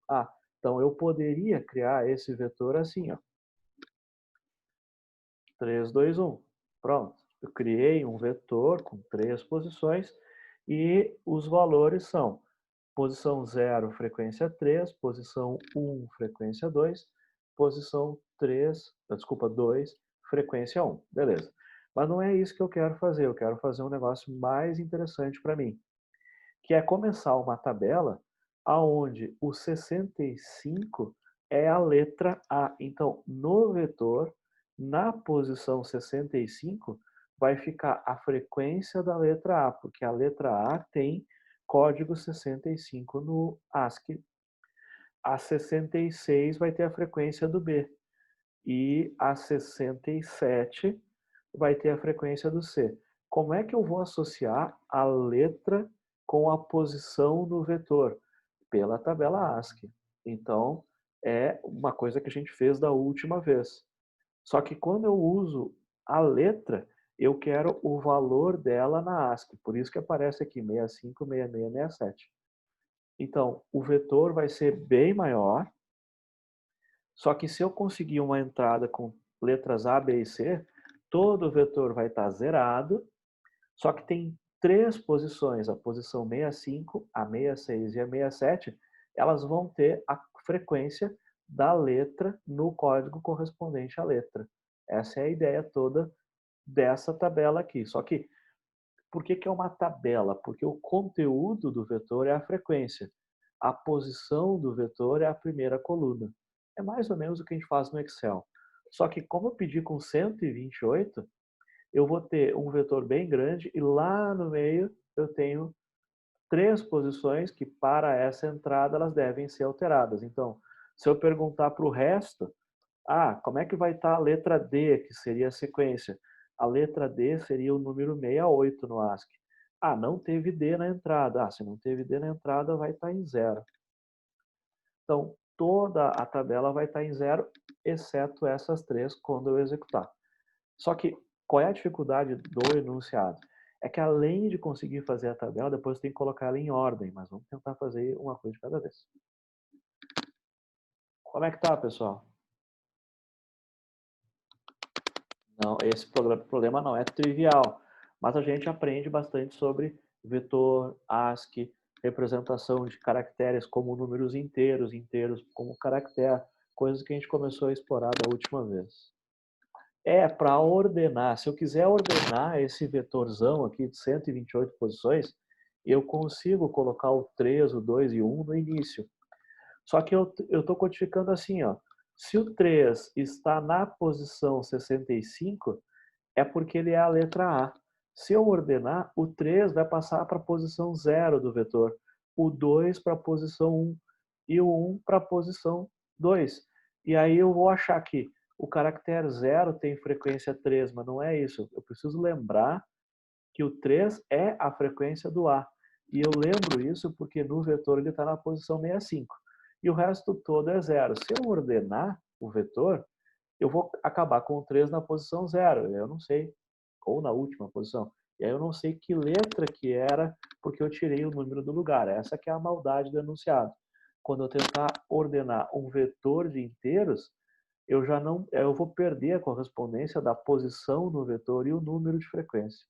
Ah, então eu poderia criar esse vetor assim, ó. 3, 2, 1. Pronto. Eu criei um vetor com 3 posições e os valores são posição 0, frequência 3, posição 1, frequência 2, posição 3, desculpa, 2, frequência 1. Beleza. Mas não é isso que eu quero fazer. Eu quero fazer um negócio mais interessante para mim, que é começar uma tabela aonde o 65 é a letra A. Então, no vetor, na posição 65, vai ficar a frequência da letra A, porque a letra A tem código 65 no ASCII. A 66 vai ter a frequência do B. E a 67 vai ter a frequência do C. Como é que eu vou associar a letra com a posição no vetor? Pela tabela ASCII. Então, é uma coisa que a gente fez da última vez. Só que quando eu uso a letra, eu quero o valor dela na ASCII. Por isso que aparece aqui 65, 66, 67. Então, o vetor vai ser bem maior, só que se eu conseguir uma entrada com letras A, B e C, todo o vetor vai estar zerado, só que tem 3 posições, a posição 65, a 66 e a 67, elas vão ter a frequência da letra no código correspondente à letra. Essa é a ideia toda dessa tabela aqui. Só que, por que é uma tabela? Porque o conteúdo do vetor é a frequência. A posição do vetor é a primeira coluna. É mais ou menos o que a gente faz no Excel. Só que como eu pedi com 128, eu vou ter um vetor bem grande e lá no meio eu tenho 3 posições que para essa entrada elas devem ser alteradas. Então, se eu perguntar para o resto, como é que vai estar a letra D, que seria a sequência? A letra D seria o número 68 no ASCII. Não teve D na entrada. Se não teve D na entrada, vai estar em 0. Então, toda a tabela vai estar em 0, exceto essas 3 quando eu executar. Só que, qual é a dificuldade do enunciado? É que além de conseguir fazer a tabela, depois tem que colocar ela em ordem, mas vamos tentar fazer uma coisa de cada vez. Como é que tá, pessoal? Não, esse problema não é trivial, mas a gente aprende bastante sobre vetor, ASCII, representação de caracteres como números inteiros, inteiros como caractere, coisas que a gente começou a explorar da última vez. Para ordenar, se eu quiser ordenar esse vetorzão aqui de 128 posições, eu consigo colocar o 3, o 2 e o 1 no início. Só que eu estou codificando assim, ó. Se o 3 está na posição 65, é porque ele é a letra A. Se eu ordenar, o 3 vai passar para a posição 0 do vetor, o 2 para a posição 1 e o 1 para a posição 2. E aí eu vou achar que o caractere 0 tem frequência 3, mas não é isso. Eu preciso lembrar que o 3 é a frequência do A. E eu lembro isso porque no vetor ele está na posição 65. E o resto todo é 0. Se eu ordenar o vetor, eu vou acabar com o 3 na posição 0. Eu não sei. Ou na última posição. E aí eu não sei que letra que era, porque eu tirei o número do lugar. Essa que é a maldade do enunciado. Quando eu tentar ordenar um vetor de inteiros, eu vou perder a correspondência da posição no vetor e o número de frequência.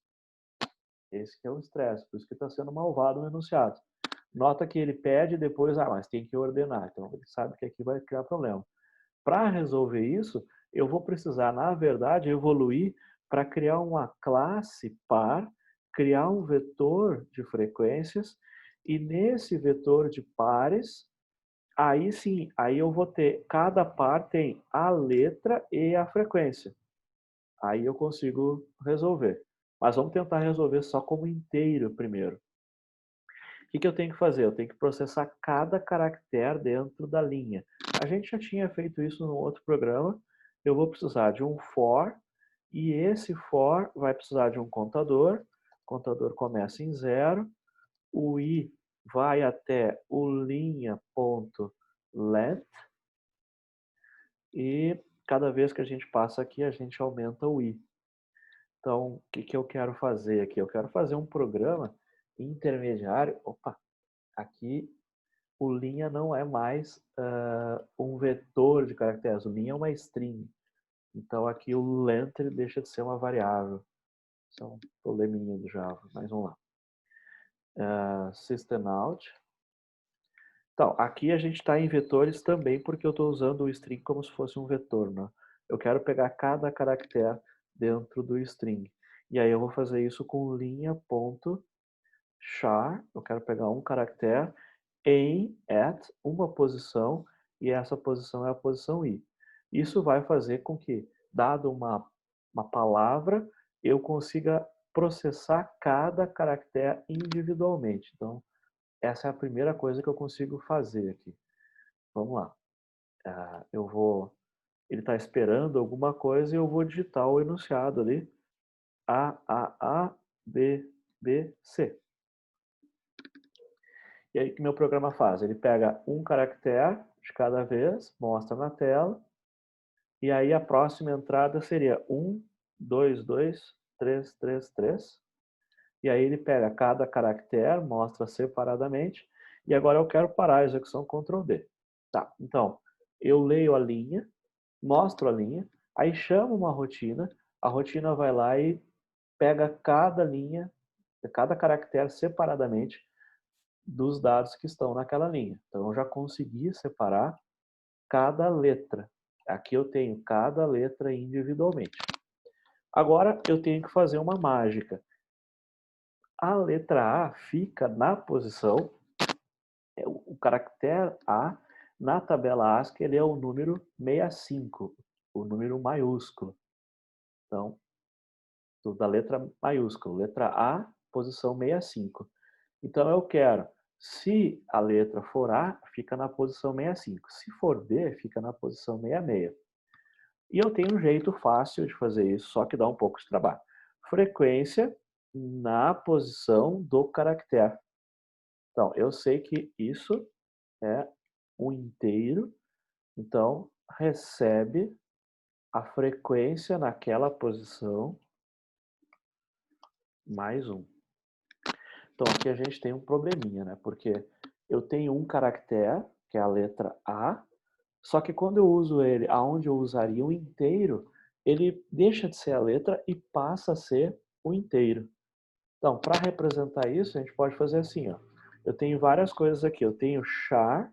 Esse que é o estresse, por isso que está sendo malvado no enunciado. Nota que ele pede depois, mas tem que ordenar. Então ele sabe que aqui vai criar problema. Para resolver isso, eu vou precisar, na verdade, evoluir para criar uma classe par, criar um vetor de frequências, e nesse vetor de pares, aí sim, aí eu vou ter, cada par tem a letra e a frequência. Aí eu consigo resolver. Mas vamos tentar resolver só como inteiro primeiro. O que eu tenho que fazer? Eu tenho que processar cada caractere dentro da linha. A gente já tinha feito isso no outro programa. Eu vou precisar de um for, e esse for vai precisar de um contador. O contador começa em 0. O i vai até o linha.length. E cada vez que a gente passa aqui, a gente aumenta o i. Então, o que que eu quero fazer aqui? Eu quero fazer um programa intermediário. Opa, aqui o linha não é mais um vetor de caracteres, o linha é uma string. Então aqui o length deixa de ser uma variável. Isso é um probleminha do Java, mas vamos lá. System out. Então, aqui a gente está em vetores também, porque eu estou usando o string como se fosse um vetor, né? Eu quero pegar cada caractere dentro do string. E aí eu vou fazer isso com linha.char. Eu quero pegar um caractere em, at, uma posição, e essa posição é a posição i. Isso vai fazer com que, dado uma palavra, eu consiga processar cada caractere individualmente. Então, essa é a primeira coisa que eu consigo fazer aqui. Vamos lá. Ele está esperando alguma coisa e eu vou digitar o enunciado ali. A, B, B, C. E aí o que meu programa faz? Ele pega um caractere de cada vez, mostra na tela, e aí a próxima entrada seria 1, 2, 2, 3, 3, 3. E aí ele pega cada caractere, mostra separadamente, e agora eu quero parar a execução Ctrl D. Tá, então, eu leio a linha, mostro a linha, aí chamo uma rotina, a rotina vai lá e pega cada linha, cada caractere separadamente dos dados que estão naquela linha. Então, eu já consegui separar cada letra. Aqui eu tenho cada letra individualmente. Agora, eu tenho que fazer uma mágica. A letra A fica na posição, o caractere A, na tabela ASCII, ele é o número 65, o número maiúsculo. Então, da letra maiúscula, letra A, posição 65. Então, eu quero, se a letra for A, fica na posição 65. Se for B, fica na posição 66. E eu tenho um jeito fácil de fazer isso, só que dá um pouco de trabalho. Frequência na posição do caractere. Então, eu sei que isso é um inteiro, então recebe a frequência naquela posição mais um. Então aqui a gente tem um probleminha, né? Porque eu tenho um caractere, que é a letra A, só que quando eu uso ele aonde eu usaria o inteiro, ele deixa de ser a letra e passa a ser o inteiro. Então, para representar isso, a gente pode fazer assim, ó. Eu tenho várias coisas aqui. Eu tenho char,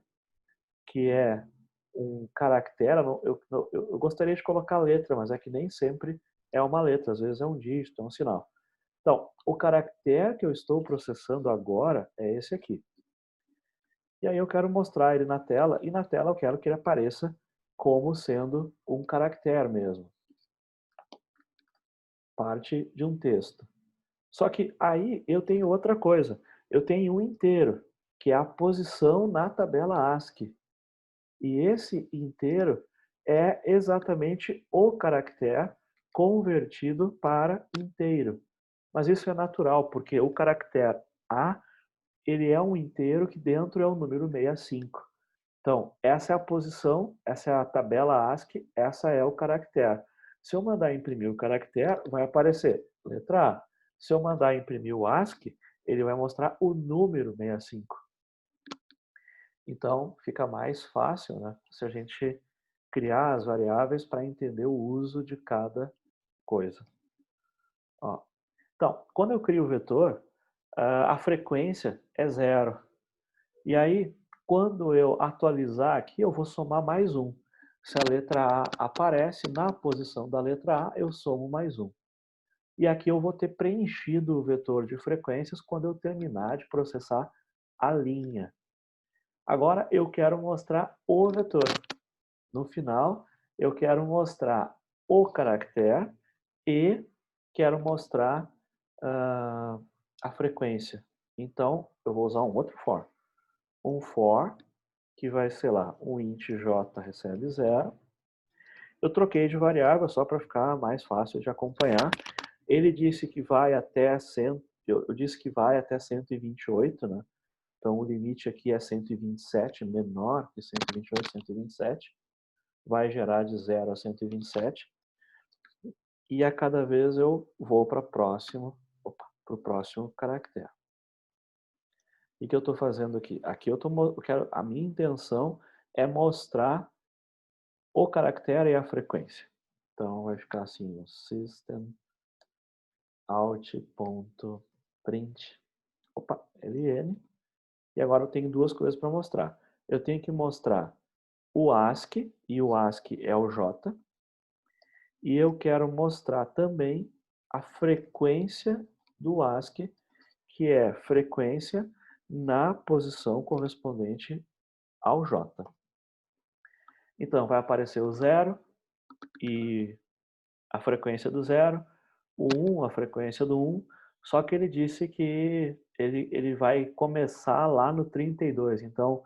que é um caractere. Eu gostaria de colocar letra, mas é que nem sempre é uma letra. Às vezes é um dígito, é um sinal. Então, o caractere que eu estou processando agora é esse aqui. E aí eu quero mostrar ele na tela, e na tela eu quero que ele apareça como sendo um caractere mesmo. Parte de um texto. Só que aí eu tenho outra coisa. Eu tenho um inteiro, que é a posição na tabela ASCII. E esse inteiro é exatamente o caractere convertido para inteiro. Mas isso é natural, porque o caractere A, ele é um inteiro que dentro é o número 65. Então, essa é a posição, essa é a tabela ASCII, essa é o caractere. Se eu mandar imprimir o caractere, vai aparecer letra A. Se eu mandar imprimir o ASCII, ele vai mostrar o número 65. Então, fica mais fácil, né, se a gente criar as variáveis para entender o uso de cada coisa. Ó. Então, quando eu crio o vetor, a frequência é zero. E aí, quando eu atualizar aqui, eu vou somar mais um. Se a letra A aparece na posição da letra A, eu somo mais um. E aqui eu vou ter preenchido o vetor de frequências quando eu terminar de processar a linha. Agora eu quero mostrar o vetor. No final, eu quero mostrar o caractere e quero mostrar a frequência. Então, eu vou usar um outro for. Um for, que vai ser lá, um int j recebe 0. Eu troquei de variável só para ficar mais fácil de acompanhar. Ele disse que vai até 100, eu disse que vai até 128, né? Então o limite aqui é 127, menor que 128, 127. vai gerar de 0 a 127, e a cada vez eu vou para o próximo caractere. O que eu estou fazendo aqui? Aqui a minha intenção é mostrar o caractere e a frequência. Então vai ficar assim, o system out.print, ln, e agora eu tenho duas coisas para mostrar. Eu tenho que mostrar o ASCII, e o ASCII é o J, e eu quero mostrar também a frequência do ASCII, que é frequência na posição correspondente ao J. Então vai aparecer o 0 e a frequência do 0, o 1, a frequência do 1, só que ele disse que ele vai começar lá no 32. Então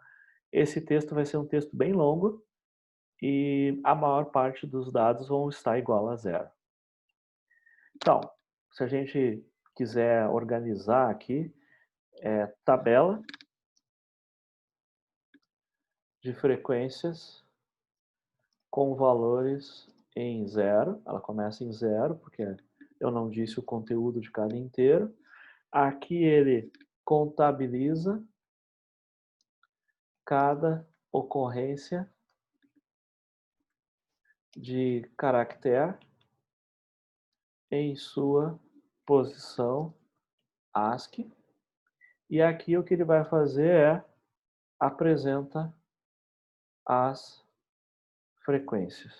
esse texto vai ser um texto bem longo e a maior parte dos dados vão estar igual a 0. Então, se a gente quiser organizar aqui, tabela de frequências com valores em 0. Ela começa em 0, porque eu não disse o conteúdo de cada inteiro. Aqui ele contabiliza cada ocorrência de caractere em sua posição ASCII. E aqui o que ele vai fazer é apresenta as frequências.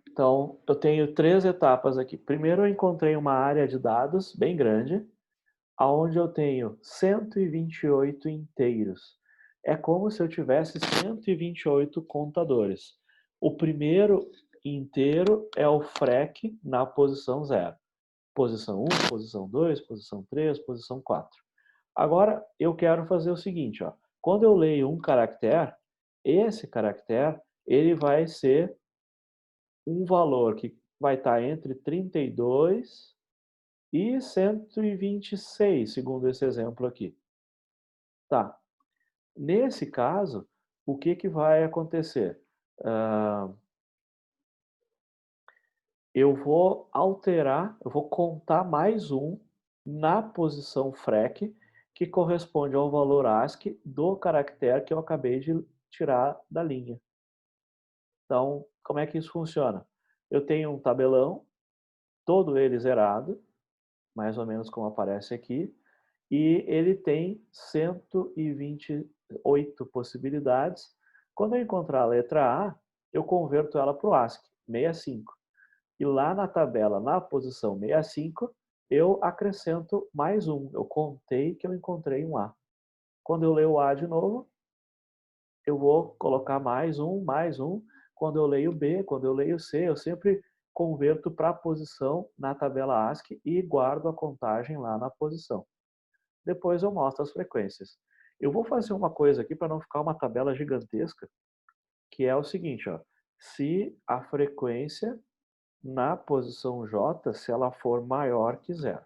Então, eu tenho 3 etapas aqui. Primeiro, eu encontrei uma área de dados bem grande, aonde eu tenho 128 inteiros. É como se eu tivesse 128 contadores. O primeiro inteiro é o FREC na posição 0. Posição 1, posição 2, posição 3, posição 4. Agora, eu quero fazer o seguinte, ó. Quando eu leio um caractere, esse caractere, ele vai ser um valor que vai estar entre 32 e 126, segundo esse exemplo aqui. Tá. Nesse caso, o que vai acontecer? Eu vou alterar, eu vou contar mais um na posição FREC, que corresponde ao valor ASCII do caractere que eu acabei de tirar da linha. Então, como é que isso funciona? Eu tenho um tabelão, todo ele zerado, mais ou menos como aparece aqui, e ele tem 128 possibilidades. Quando eu encontrar a letra A, eu converto ela para o ASCII, 65. E lá na tabela, na posição 65, eu acrescento mais um. Eu contei que eu encontrei um A. Quando eu leio o A de novo, eu vou colocar mais um, mais um. Quando eu leio B, quando eu leio C, eu sempre converto para a posição na tabela ASCII e guardo a contagem lá na posição. Depois eu mostro as frequências. Eu vou fazer uma coisa aqui para não ficar uma tabela gigantesca, que é o seguinte, ó. Se a frequência na posição J, se ela for maior que 0.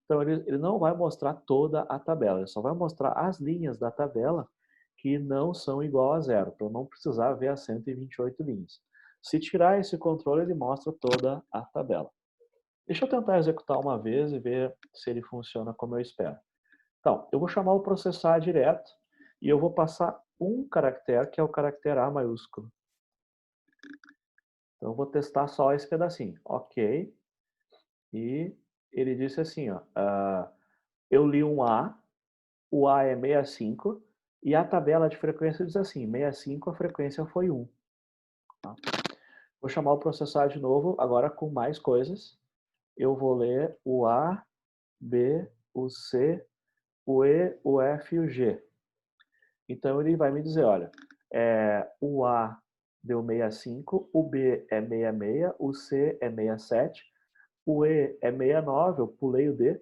Então ele não vai mostrar toda a tabela, ele só vai mostrar as linhas da tabela que não são igual a 0, para eu não precisar ver as 128 linhas. Se tirar esse controle, ele mostra toda a tabela. Deixa eu tentar executar uma vez e ver se ele funciona como eu espero. Então, eu vou chamar o processar direto e eu vou passar um caractere, que é o caractere A maiúsculo. Então, eu vou testar só esse pedacinho. Ok. E ele disse assim, ó, eu li um A, o A é 65, e a tabela de frequência diz assim, 65 a frequência foi 1. Tá? Vou chamar o processar de novo, agora com mais coisas. Eu vou ler o A, B, o C, o E, o F e o G. Então ele vai me dizer, olha, o A deu 65, o B é 66, o C é 67, o E é 69, eu pulei o D,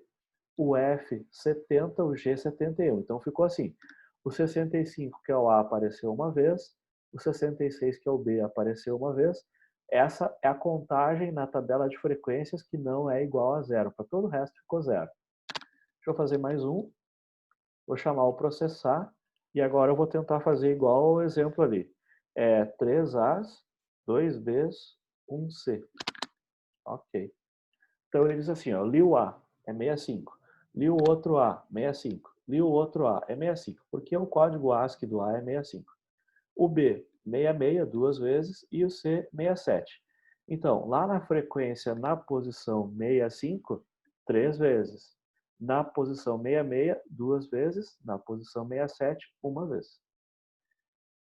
o F 70, o G 71. Então ficou assim, o 65, que é o A, apareceu uma vez, o 66, que é o B, apareceu uma vez. Essa é a contagem na tabela de frequências que não é igual a 0. Para todo o resto ficou 0. Deixa eu fazer mais um. Vou chamar o processar e agora eu vou tentar fazer igual o exemplo ali. 3 A's, 2 B's, 1 C. Ok. Então ele diz assim, ó, li o A é 65, li o outro A, 65, li o outro A é 65, porque o código ASCII do A é 65. O B, 66 duas vezes e o C, 67. Então, lá na frequência, na posição 65, 3 vezes. Na posição 66, duas vezes. Na posição 67, uma vez.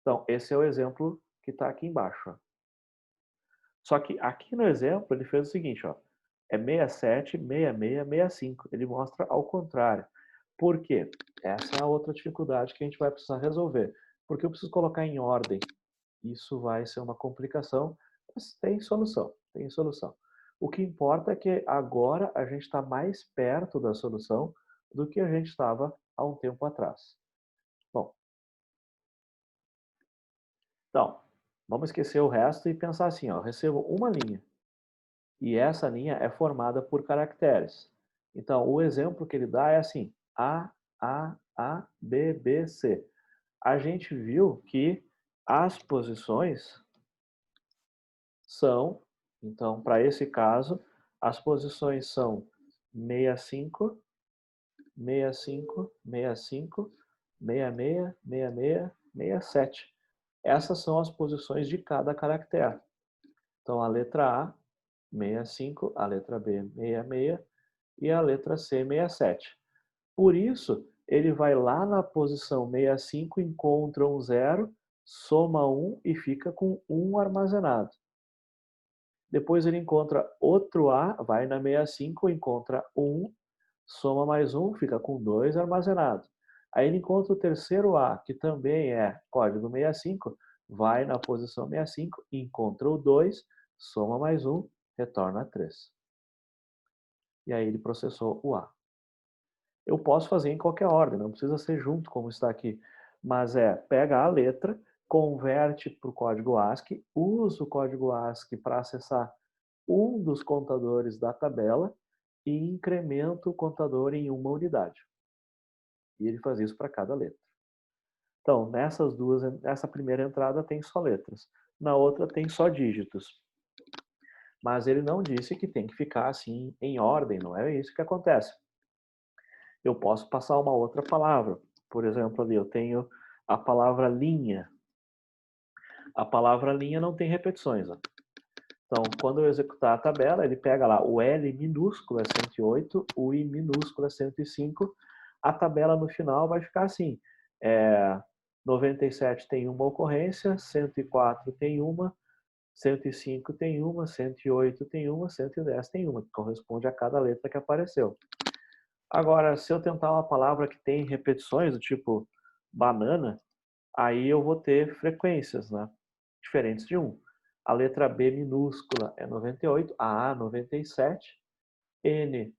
Então, esse é o exemplo que está aqui embaixo. Ó. Só que aqui no exemplo, ele fez o seguinte, ó, é 67, 66, 65. Ele mostra ao contrário. Por quê? Essa é a outra dificuldade que a gente vai precisar resolver. Porque eu preciso colocar em ordem. Isso vai ser uma complicação, mas tem solução, tem solução. O que importa é que agora a gente está mais perto da solução do que a gente estava há um tempo atrás. Bom, então, vamos esquecer o resto e pensar assim, ó, eu recebo uma linha e essa linha é formada por caracteres. Então, o exemplo que ele dá é assim, A, B, B, C. A gente viu que as posições são, então, para esse caso, as posições são 65, 65, 65, 66, 66, 67. Essas são as posições de cada caractere. Então, a letra A, 65, a letra B, 66 e a letra C, 67. Por isso, ele vai lá na posição 65, encontra um zero, soma 1 e fica com 1 armazenado. Depois ele encontra outro A, vai na 65, encontra 1, soma mais 1, fica com 2 armazenado. Aí ele encontra o terceiro A, que também é código 65, vai na posição 65, encontra o 2, soma mais 1, retorna 3. E aí ele processou o A. Eu posso fazer em qualquer ordem, não precisa ser junto como está aqui. Mas pega a letra, converte para o código ASCII, usa o código ASCII para acessar um dos contadores da tabela e incrementa o contador em uma unidade. E ele faz isso para cada letra. Então, nessa primeira entrada tem só letras, na outra tem só dígitos. Mas ele não disse que tem que ficar assim em ordem, não é isso que acontece. Eu posso passar uma outra palavra. Por exemplo, ali eu tenho a palavra linha. A palavra linha não tem repetições. Ó. Então, quando eu executar a tabela, ele pega lá o L minúsculo é 108, o I minúsculo é 105. A tabela no final vai ficar assim. 97 tem uma ocorrência, 104 tem uma, 105 tem uma, 108 tem uma, 110 tem uma, que corresponde a cada letra que apareceu. Agora, se eu tentar uma palavra que tem repetições, do tipo banana, aí eu vou ter frequências, né? Diferentes de 1. A letra B minúscula é 98, a 97, N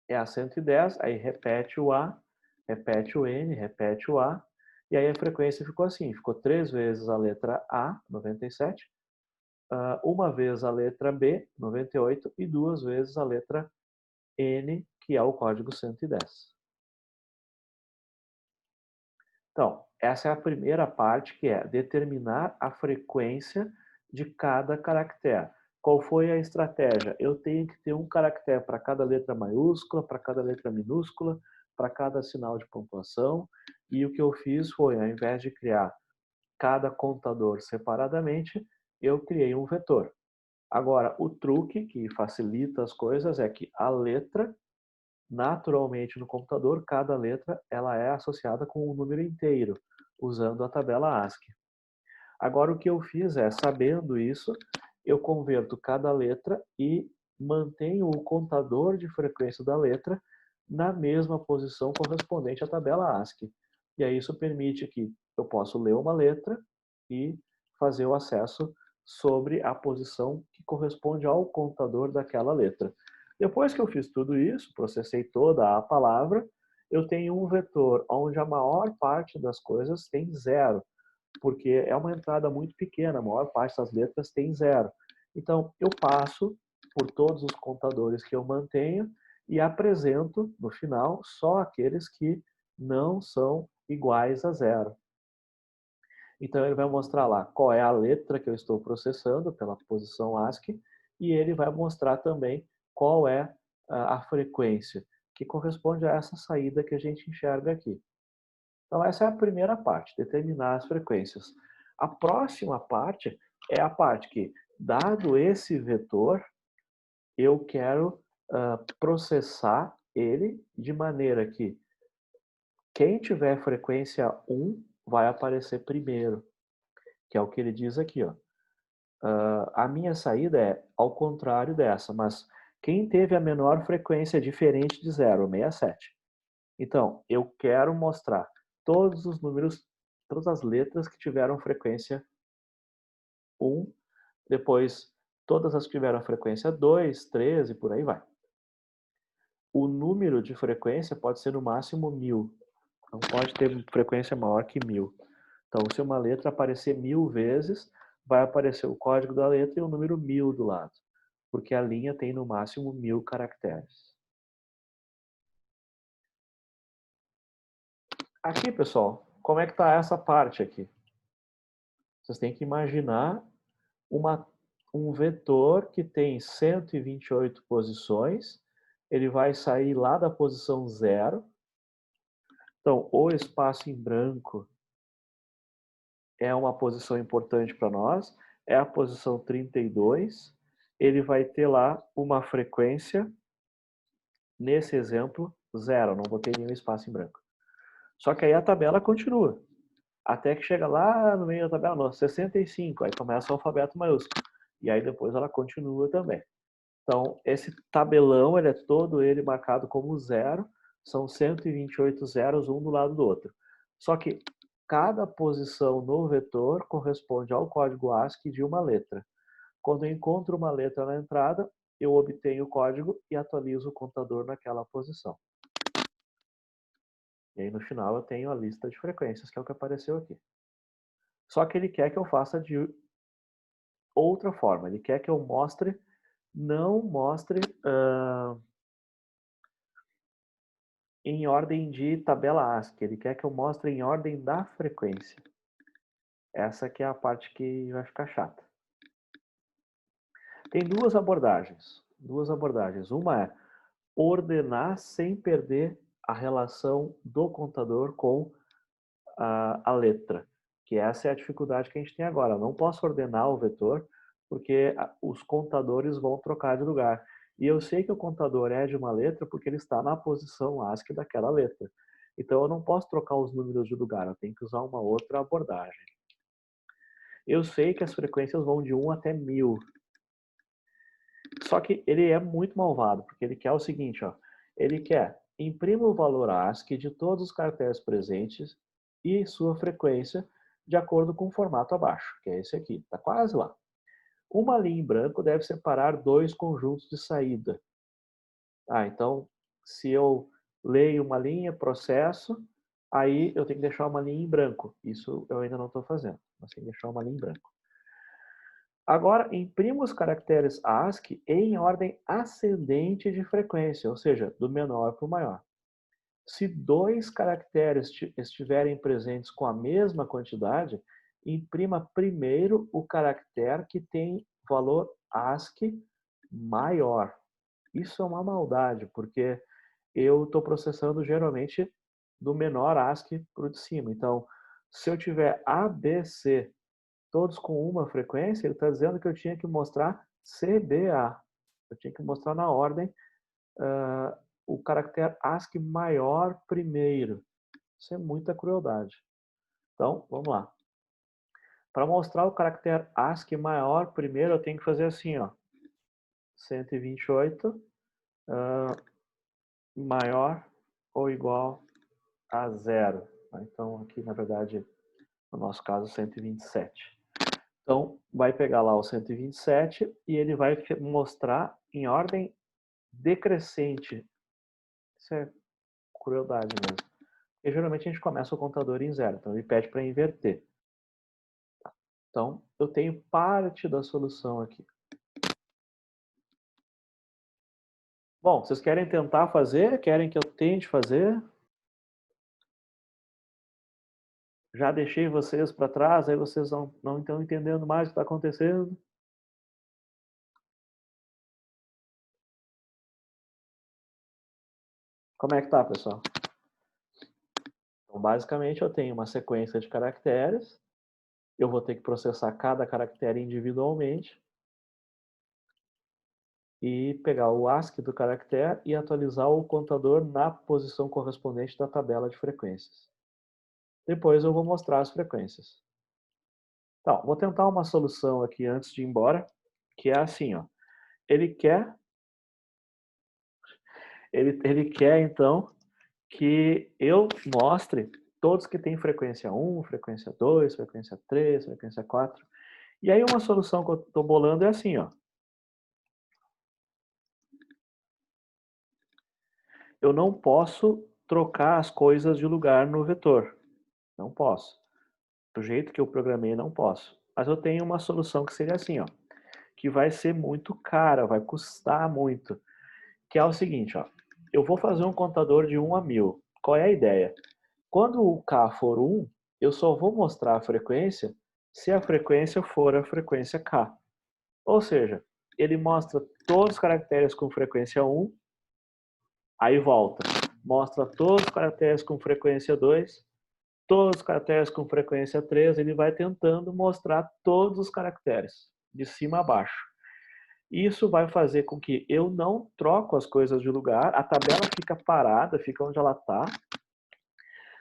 é a 110, aí repete o A, repete o N, repete o A, e aí a frequência ficou assim, ficou 3 vezes a letra A, 97, uma vez a letra B, 98, e 2 vezes a letra N, que é o código 110. Então, essa é a primeira parte, que é determinar a frequência de cada caractere. Qual foi a estratégia? Eu tenho que ter um caractere para cada letra maiúscula, para cada letra minúscula, para cada sinal de pontuação. E o que eu fiz foi, ao invés de criar cada contador separadamente, eu criei um vetor. Agora, o truque que facilita as coisas é que a letra, naturalmente no computador, cada letra ela é associada com um número inteiro, usando a tabela ASCII. Agora o que eu fiz é, sabendo isso, eu converto cada letra e mantenho o contador de frequência da letra na mesma posição correspondente à tabela ASCII. E aí isso permite que eu possa ler uma letra e fazer o acesso sobre a posição que corresponde ao contador daquela letra. Depois que eu fiz tudo isso, processei toda a palavra, eu tenho um vetor onde a maior parte das coisas tem zero, porque é uma entrada muito pequena, a maior parte das letras tem zero. Então, eu passo por todos os contadores que eu mantenho e apresento, no final, só aqueles que não são iguais a zero. Então ele vai mostrar lá qual é a letra que eu estou processando pela posição ASCII e ele vai mostrar também qual é a frequência que corresponde a essa saída que a gente enxerga aqui. Então essa é a primeira parte, determinar as frequências. A próxima parte é a parte que, dado esse vetor, eu quero processar ele de maneira que quem tiver frequência 1 vai aparecer primeiro, que é o que ele diz aqui, ó. A minha saída é ao contrário dessa, mas quem teve a menor frequência diferente de 0, 67. Então, eu quero mostrar todos os números, todas as letras que tiveram frequência 1, depois todas as que tiveram frequência 2, 3 e por aí vai. O número de frequência pode ser no máximo 1000, não pode ter frequência maior que 1000. Então, se uma letra aparecer 1000 vezes, vai aparecer o código da letra e o número 1000 do lado, porque a linha tem no máximo 1000 caracteres. Aqui, pessoal, como é que está essa parte aqui? Vocês têm que imaginar um vetor que tem 128 posições, ele vai sair lá da posição 0. Então, o espaço em branco é uma posição importante para nós, é a posição 32. Ele vai ter lá uma frequência, nesse exemplo, 0, não botei nenhum espaço em branco. Só que aí a tabela continua, até que chega lá no meio da tabela, no 65, aí começa o alfabeto maiúsculo, e aí depois ela continua também. Então, esse tabelão, ele é todo ele marcado como 0, são 128 zeros, um do lado do outro. Só que cada posição no vetor corresponde ao código ASCII de uma letra. Quando eu encontro uma letra na entrada, eu obtenho o código e atualizo o contador naquela posição. E aí no final eu tenho a lista de frequências, que é o que apareceu aqui. Só que ele quer que eu faça de outra forma. Ele quer que eu não mostre em ordem de tabela ASCII. Ele quer que eu mostre em ordem da frequência. Essa que é a parte que vai ficar chata. Tem duas abordagens. Uma é ordenar sem perder a relação do contador com a letra, que essa é a dificuldade que a gente tem agora. Eu não posso ordenar o vetor, porque os contadores vão trocar de lugar. E eu sei que o contador é de uma letra porque ele está na posição ASCII daquela letra. Então eu não posso trocar os números de lugar, eu tenho que usar uma outra abordagem. Eu sei que as frequências vão de 1 até 1000. Só que ele é muito malvado, porque ele quer o seguinte, ó. Ele quer imprima o valor ASCII de todos os caracteres presentes e sua frequência de acordo com o formato abaixo, que é esse aqui, está quase lá. Uma linha em branco deve separar dois conjuntos de saída. Então, se eu leio uma linha, processo, aí eu tenho que deixar uma linha em branco. Isso eu ainda não estou fazendo, mas tenho que deixar uma linha em branco. Agora, imprima os caracteres ASCII em ordem ascendente de frequência, ou seja, do menor para o maior. Se dois caracteres estiverem presentes com a mesma quantidade, imprima primeiro o caractere que tem valor ASCII maior. Isso é uma maldade, porque eu estou processando geralmente do menor ASCII para o de cima. Então, se eu tiver A, B, C todos com uma frequência, ele está dizendo que eu tinha que mostrar CBA. Eu tinha que mostrar na ordem o caractere ASCII maior primeiro. Isso é muita crueldade. Então, vamos lá. Para mostrar o caractere ASCII maior primeiro, eu tenho que fazer assim, ó. 128 maior ou igual a zero. Então, aqui, na verdade, no nosso caso, 127. Então, vai pegar lá o 127 e ele vai mostrar em ordem decrescente. Isso é crueldade mesmo. E geralmente a gente começa o contador em zero, então ele pede para inverter. Então, eu tenho parte da solução aqui. Bom, vocês querem tentar fazer? Querem que eu tente fazer? Já deixei vocês para trás, aí vocês não estão entendendo mais o que está acontecendo. Como é que tá, pessoal? Então, basicamente, eu tenho uma sequência de caracteres, eu vou ter que processar cada caractere individualmente e pegar o ASCII do caractere e atualizar o contador na posição correspondente da tabela de frequências. Depois eu vou mostrar as frequências. Então, vou tentar uma solução aqui antes de ir embora, que é assim, ó. Ele quer, ele quer então que eu mostre todos que têm frequência 1, frequência 2, frequência 3, frequência 4. E aí uma solução que eu estou bolando é assim, ó. Eu não posso trocar as coisas de lugar no vetor. Não posso. Do jeito que eu programei, não posso. Mas eu tenho uma solução que seria assim, ó, que vai ser muito cara, vai custar muito, que é o seguinte, ó. Eu vou fazer um contador de 1 a 1000. Qual é a ideia? Quando o K for 1, eu só vou mostrar a frequência se a frequência for a frequência K. Ou seja, ele mostra todos os caracteres com frequência 1, aí volta. Mostra todos os caracteres com frequência 2, todos os caracteres com frequência 3, ele vai tentando mostrar todos os caracteres, de cima a baixo. Isso vai fazer com que eu não troco as coisas de lugar, a tabela fica parada, fica onde ela está,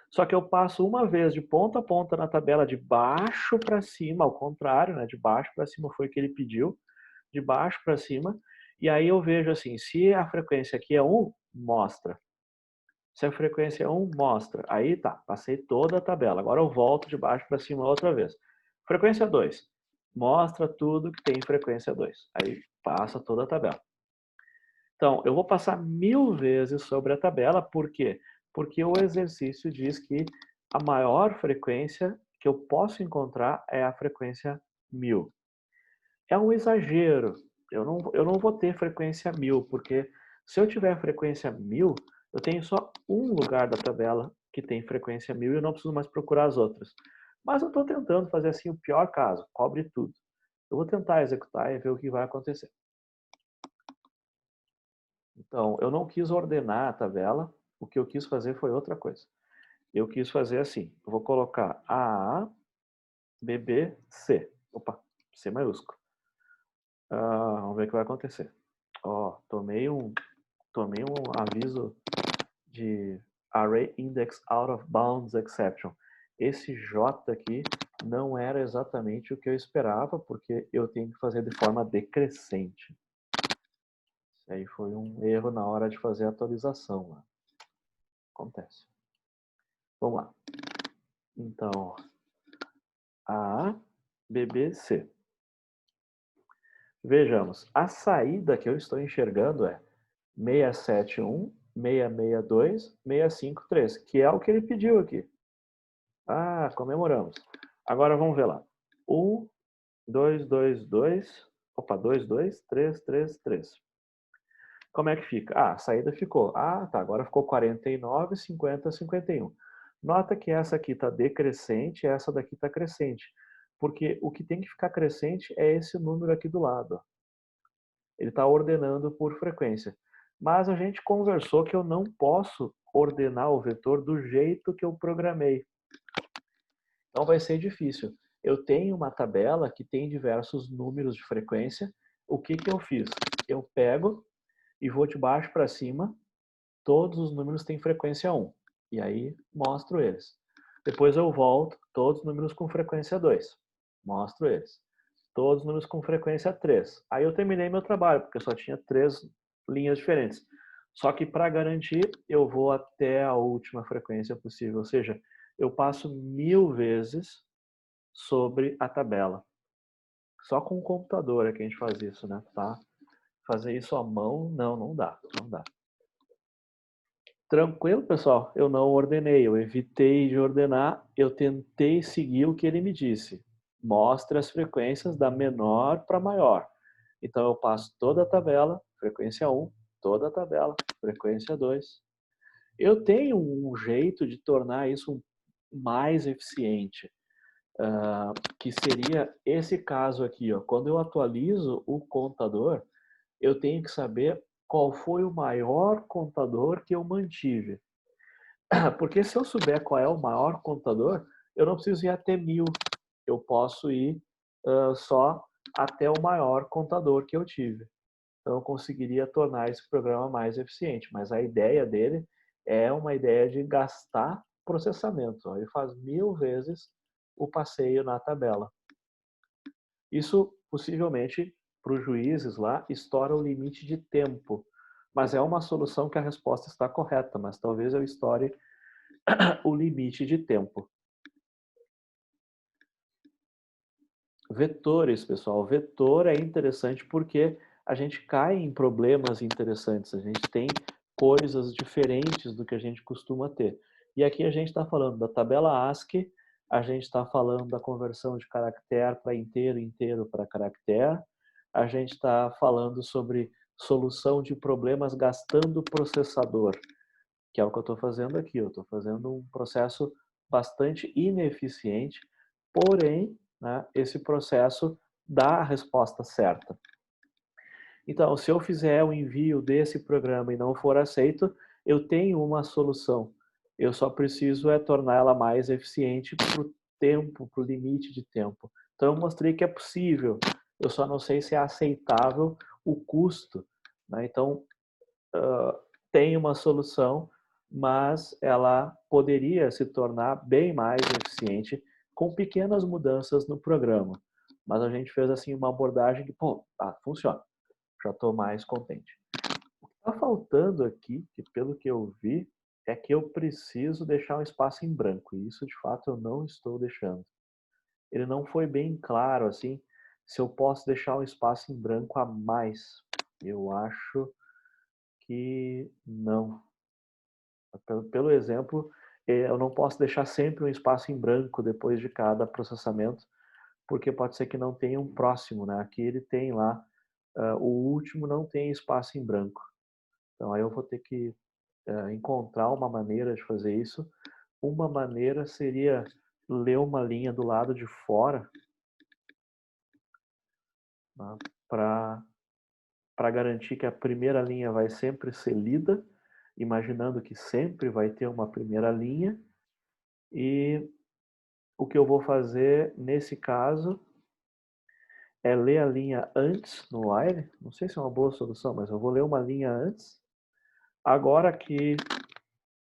só que eu passo uma vez de ponta a ponta na tabela de baixo para cima, ao contrário, né? De baixo para cima foi o que ele pediu, de baixo para cima, e aí eu vejo assim, se a frequência aqui é 1, mostra. Se a frequência é 1, mostra. Aí tá, passei toda a tabela. Agora eu volto de baixo para cima outra vez. Frequência 2, mostra tudo que tem frequência 2. Aí passa toda a tabela. Então, eu vou passar 1000 vezes sobre a tabela, por quê? Porque o exercício diz que a maior frequência que eu posso encontrar é a frequência 1000. É um exagero, eu não vou ter frequência 1000, porque se eu tiver frequência 1000, eu tenho só um lugar da tabela que tem frequência 1000 e eu não preciso mais procurar as outras. Mas eu estou tentando fazer assim o pior caso, cobre tudo. Eu vou tentar executar e ver o que vai acontecer. Então, eu não quis ordenar a tabela, o que eu quis fazer foi outra coisa. Eu quis fazer assim, eu vou colocar AA, BB, C. Opa, C maiúsculo. Vamos ver o que vai acontecer. Ó, tomei um aviso de Array Index Out of Bounds Exception. Esse J aqui não era exatamente o que eu esperava, porque eu tenho que fazer de forma decrescente. Isso aí foi um erro na hora de fazer a atualização. Né? Acontece. Vamos lá. Então, A, B, B, C. Vejamos, a saída que eu estou enxergando é 671, 662, 653, que é o que ele pediu aqui. Ah, comemoramos. Agora vamos ver lá. 1, 2, 2, 2. Opa, 2, 2, 3, 3, 3. Como é que fica? Ah, a saída ficou. Ah, tá. Agora ficou 49, 50, 51. Nota que essa aqui está decrescente e essa daqui está crescente. Porque o que tem que ficar crescente é esse número aqui do lado. Ele está ordenando por frequência. Mas a gente conversou que eu não posso ordenar o vetor do jeito que eu programei. Então vai ser difícil. Eu tenho uma tabela que tem diversos números de frequência. O que que eu fiz? Eu pego e vou de baixo para cima. Todos os números têm frequência 1. E aí mostro eles. Depois eu volto, todos os números com frequência 2. Mostro eles. Todos os números com frequência 3. Aí eu terminei meu trabalho, porque só tinha 3 linhas diferentes. Só que para garantir, eu vou até a última frequência possível. Ou seja, eu passo 1000 vezes sobre a tabela. Só com o computador é que a gente faz isso, né? Tá? Fazer isso à mão, não dá, não dá. Tranquilo, pessoal? Eu não ordenei, eu evitei de ordenar, eu tentei seguir o que ele me disse. Mostre as frequências da menor para maior. Então eu passo toda a tabela, frequência 1, toda a tabela, frequência 2. Eu tenho um jeito de tornar isso mais eficiente, que seria esse caso aqui, ó. Quando eu atualizo o contador, eu tenho que saber qual foi o maior contador que eu mantive. Porque se eu souber qual é o maior contador, eu não preciso ir até 1000. Eu posso ir só até o maior contador que eu tive. Então eu conseguiria tornar esse programa mais eficiente. Mas a ideia dele é uma ideia de gastar processamento. Ele faz 1000 vezes o passeio na tabela. Isso possivelmente para os juízes lá estoura o limite de tempo. Mas é uma solução que a resposta está correta, mas talvez eu estoure o limite de tempo. Vetores, pessoal. Vetor é interessante porque a gente cai em problemas interessantes. A gente tem coisas diferentes do que a gente costuma ter. E aqui a gente está falando da tabela ASCII, a gente está falando da conversão de caractere para inteiro, inteiro para caractere, a gente está falando sobre solução de problemas gastando processador, que é o que eu estou fazendo aqui. Eu estou fazendo um processo bastante ineficiente, porém, né, esse processo dá a resposta certa. Então, se eu fizer o envio desse programa e não for aceito, eu tenho uma solução. Eu só preciso tornar ela mais eficiente para o tempo, para o limite de tempo. Então, eu mostrei que é possível. Eu só não sei se é aceitável o custo, né? Então, tem uma solução, mas ela poderia se tornar bem mais eficiente com pequenas mudanças no programa. Mas a gente fez assim uma abordagem que, pô, funciona. Já estou mais contente. O que está faltando aqui, que pelo que eu vi, é que eu preciso deixar um espaço em branco. E isso, de fato, eu não estou deixando. Ele não foi bem claro, assim, se eu posso deixar um espaço em branco a mais. Eu acho que não. Pelo exemplo, eu não posso deixar sempre um espaço em branco depois de cada processamento, porque pode ser que não tenha um próximo, né? Aqui ele tem lá, o último não tem espaço em branco. Então aí eu vou ter que encontrar uma maneira de fazer isso. Uma maneira seria ler uma linha do lado de fora, né, para garantir que a primeira linha vai sempre ser lida, imaginando que sempre vai ter uma primeira linha, e o que eu vou fazer nesse caso é ler a linha antes no while. Não sei se é uma boa solução, mas eu vou ler uma linha antes. Agora que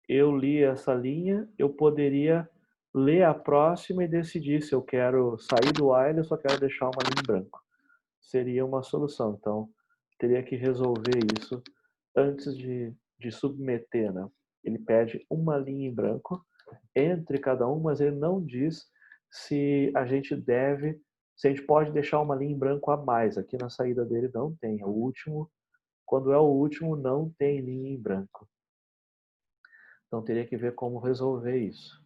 eu li essa linha, eu poderia ler a próxima e decidir se eu quero sair do while ou só quero deixar uma linha em branco. Seria uma solução. Então, teria que resolver isso antes de submeter, né? Ele pede uma linha em branco entre cada um, mas ele não diz se a gente deve, se a gente pode deixar uma linha em branco a mais. Aqui na saída dele não tem. O último, quando é o último, não tem linha em branco. Então teria que ver como resolver isso.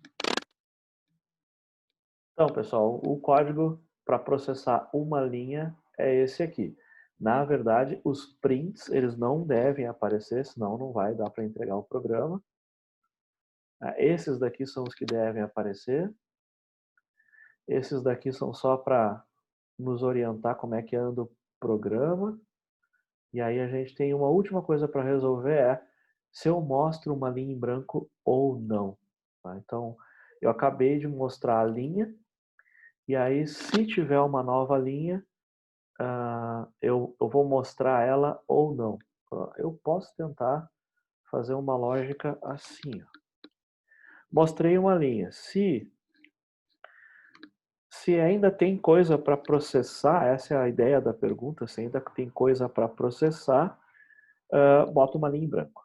Então, pessoal, o código para processar uma linha é esse aqui. Na verdade, os prints, eles não devem aparecer, senão não vai dar para entregar o programa. Esses daqui são os que devem aparecer. Esses daqui são só para nos orientar como é que anda o programa. E aí a gente tem uma última coisa para resolver, é se eu mostro uma linha em branco ou não. Tá? Então, eu acabei de mostrar a linha, e aí se tiver uma nova linha, eu vou mostrar ela ou não. Eu posso tentar fazer uma lógica assim. Ó. Mostrei uma linha. Se ainda tem coisa para processar, essa é a ideia da pergunta, se ainda tem coisa para processar, bota uma linha em branco.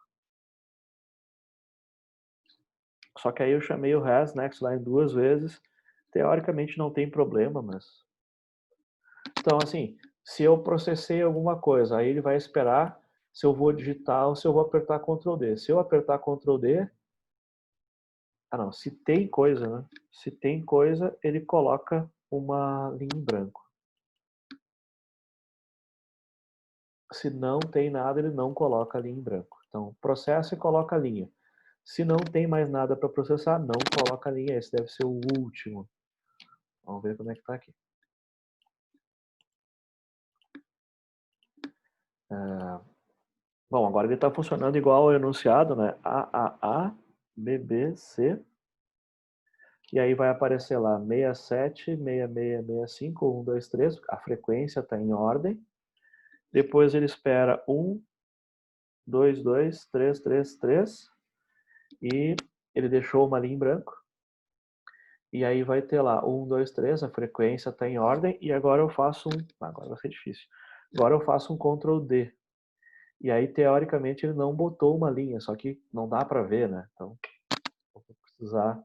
Só que aí eu chamei o has nextLine 2 vezes, teoricamente não tem problema, mas... Então, assim, se eu processei alguma coisa, aí ele vai esperar se eu vou digitar ou se eu vou apertar Ctrl D. Se eu apertar Ctrl D... Ah, não, se tem coisa, né? Se tem coisa, ele coloca uma linha em branco. Se não tem nada, ele não coloca a linha em branco. Então, processa e coloca a linha. Se não tem mais nada para processar, não coloca a linha. Esse deve ser o último. Vamos ver como é que está aqui. Bom, agora ele está funcionando igual ao enunciado, né? A, B, B, C. E aí vai aparecer lá 67, 66, 65, 1, 2, 3. A frequência está em ordem. Depois ele espera 1, 2, 2, 3, 3, 3. E ele deixou uma linha em branco. E aí vai ter lá 1, 2, 3, a frequência está em ordem. E agora eu faço agora vai ser difícil. Agora eu faço um Ctrl D. E aí, teoricamente, ele não botou uma linha, só que não dá para ver, né? Então, eu vou precisar,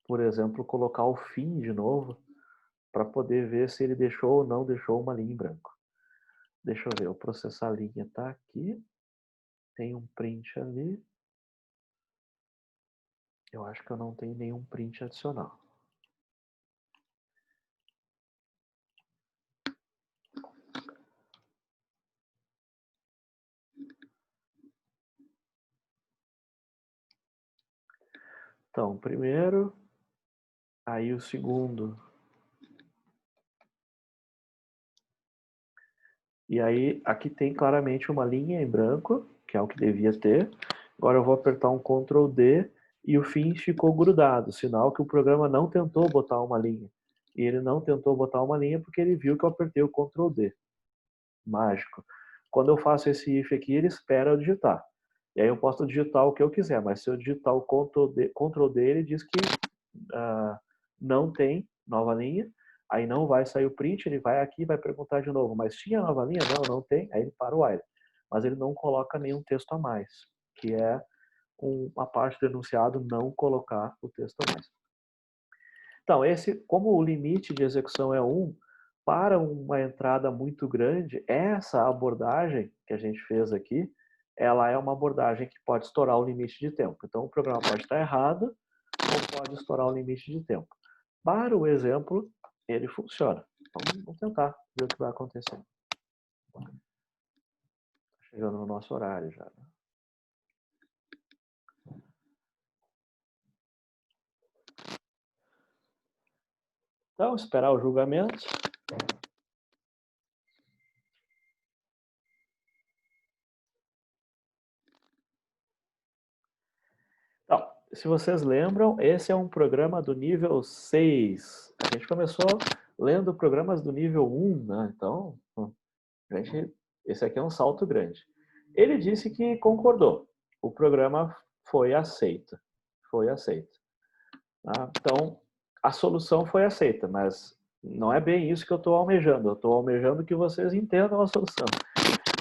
por exemplo, colocar o fim de novo para poder ver se ele deixou ou não deixou uma linha em branco. Deixa eu ver, o processar a linha está aqui. Tem um print ali. Eu acho que eu não tenho nenhum print adicional. Então, primeiro, aí o segundo. E aí, aqui tem claramente uma linha em branco, que é o que devia ter. Agora eu vou apertar um Ctrl D e o fim ficou grudado, sinal que o programa não tentou botar uma linha. E ele não tentou botar uma linha porque ele viu que eu apertei o Ctrl D. Mágico. Quando eu faço esse if aqui, ele espera eu digitar. E aí eu posso digitar o que eu quiser, mas se eu digitar o Ctrl D ele diz que não tem nova linha, aí não vai sair o print, ele vai aqui e vai perguntar de novo, mas tinha nova linha? Não, não tem, aí ele para o while. Mas ele não coloca nenhum texto a mais, que é uma parte do enunciado não colocar o texto a mais. Então, como o limite de execução é 1, para uma entrada muito grande, essa abordagem que a gente fez aqui, ela é uma abordagem que pode estourar o limite de tempo. Então, o programa pode estar errado ou pode estourar o limite de tempo. Para o exemplo, ele funciona. Então, vamos tentar ver o que vai acontecer. Chegando no nosso horário já. Então, esperar o julgamento. Então, se vocês lembram, esse é um programa do nível 6. A gente começou lendo programas do nível 1, né? Então, esse aqui é um salto grande. Ele disse que concordou. O programa foi aceito. Foi aceito. Tá? Então, a solução foi aceita, mas não é bem isso que eu estou almejando. Eu estou almejando que vocês entendam a solução.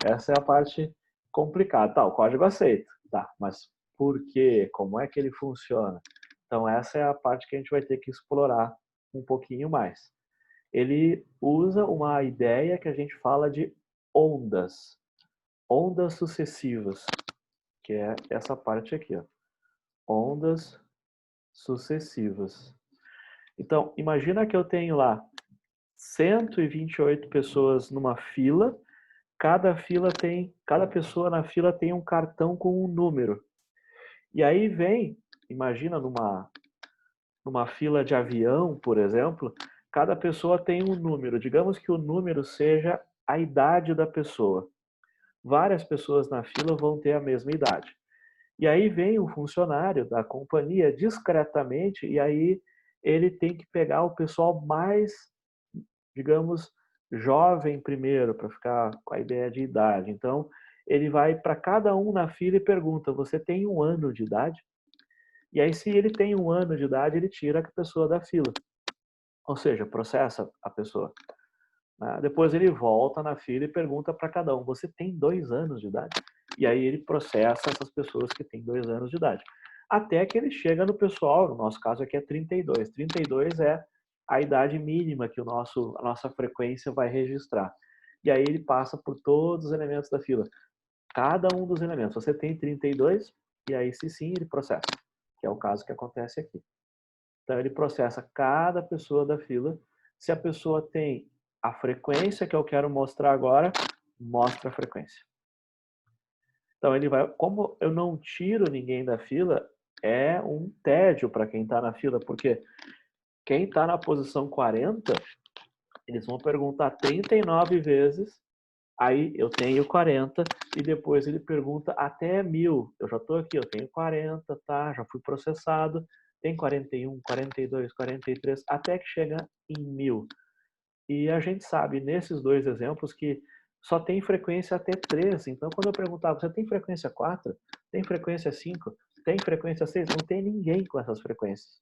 Essa é a parte complicada. Tá, o código aceito. Tá, mas por quê? Como é que ele funciona? Então, essa é a parte que a gente vai ter que explorar um pouquinho mais. Ele usa uma ideia que a gente fala de ondas. Ondas sucessivas, que é essa parte aqui, ó. Ondas sucessivas. Então, imagina que eu tenho lá 128 pessoas numa fila, cada pessoa na fila tem um cartão com um número. E aí vem, imagina numa fila de avião, por exemplo, cada pessoa tem um número. Digamos que o número seja a idade da pessoa. Várias pessoas na fila vão ter a mesma idade. E aí vem o funcionário da companhia discretamente e aí ele tem que pegar o pessoal mais, digamos, jovem primeiro, para ficar com a ideia de idade. Então, ele vai para cada um na fila e pergunta: você tem 1 ano de idade? E aí, se ele tem 1 ano de idade, ele tira a pessoa da fila. Ou seja, processa a pessoa. Depois ele volta na fila e pergunta para cada um: você tem 2 anos de idade? E aí ele processa essas pessoas que têm 2 anos de idade. Até que ele chega no pessoal, no nosso caso aqui é 32. 32 é a idade mínima que a nossa frequência vai registrar. E aí ele passa por todos os elementos da fila. Cada um dos elementos. Você tem 32, e aí se sim, ele processa. Que é o caso que acontece aqui. Então ele processa cada pessoa da fila. Se a pessoa tem a frequência que eu quero mostrar agora, mostra a frequência. Então ele vai, como eu não tiro ninguém da fila, é um tédio para quem está na fila, porque quem está na posição 40, eles vão perguntar 39 vezes, aí eu tenho 40, e depois ele pergunta até 1000. Eu já estou aqui, eu tenho 40, tá? Já fui processado, tem 41, 42, 43, até que chega em 1000. E a gente sabe, nesses dois exemplos, que só tem frequência até 3. Então, quando eu perguntava, você tem frequência 4? Tem frequência 5? Tem frequência 6? Não tem ninguém com essas frequências.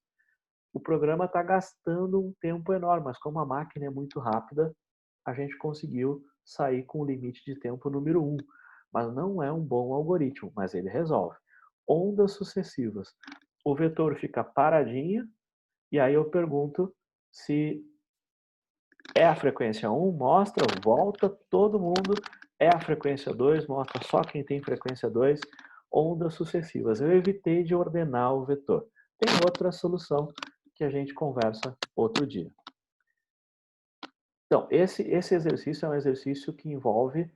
O programa está gastando um tempo enorme, mas como a máquina é muito rápida, a gente conseguiu sair com o limite de tempo número 1. Mas não é um bom algoritmo, mas ele resolve. Ondas sucessivas. O vetor fica paradinho, e aí eu pergunto se é a frequência 1, mostra, volta todo mundo. É a frequência 2, mostra só quem tem frequência 2. Ondas sucessivas. Eu evitei de ordenar o vetor. Tem outra solução que a gente conversa outro dia. Então, esse exercício é um exercício que envolve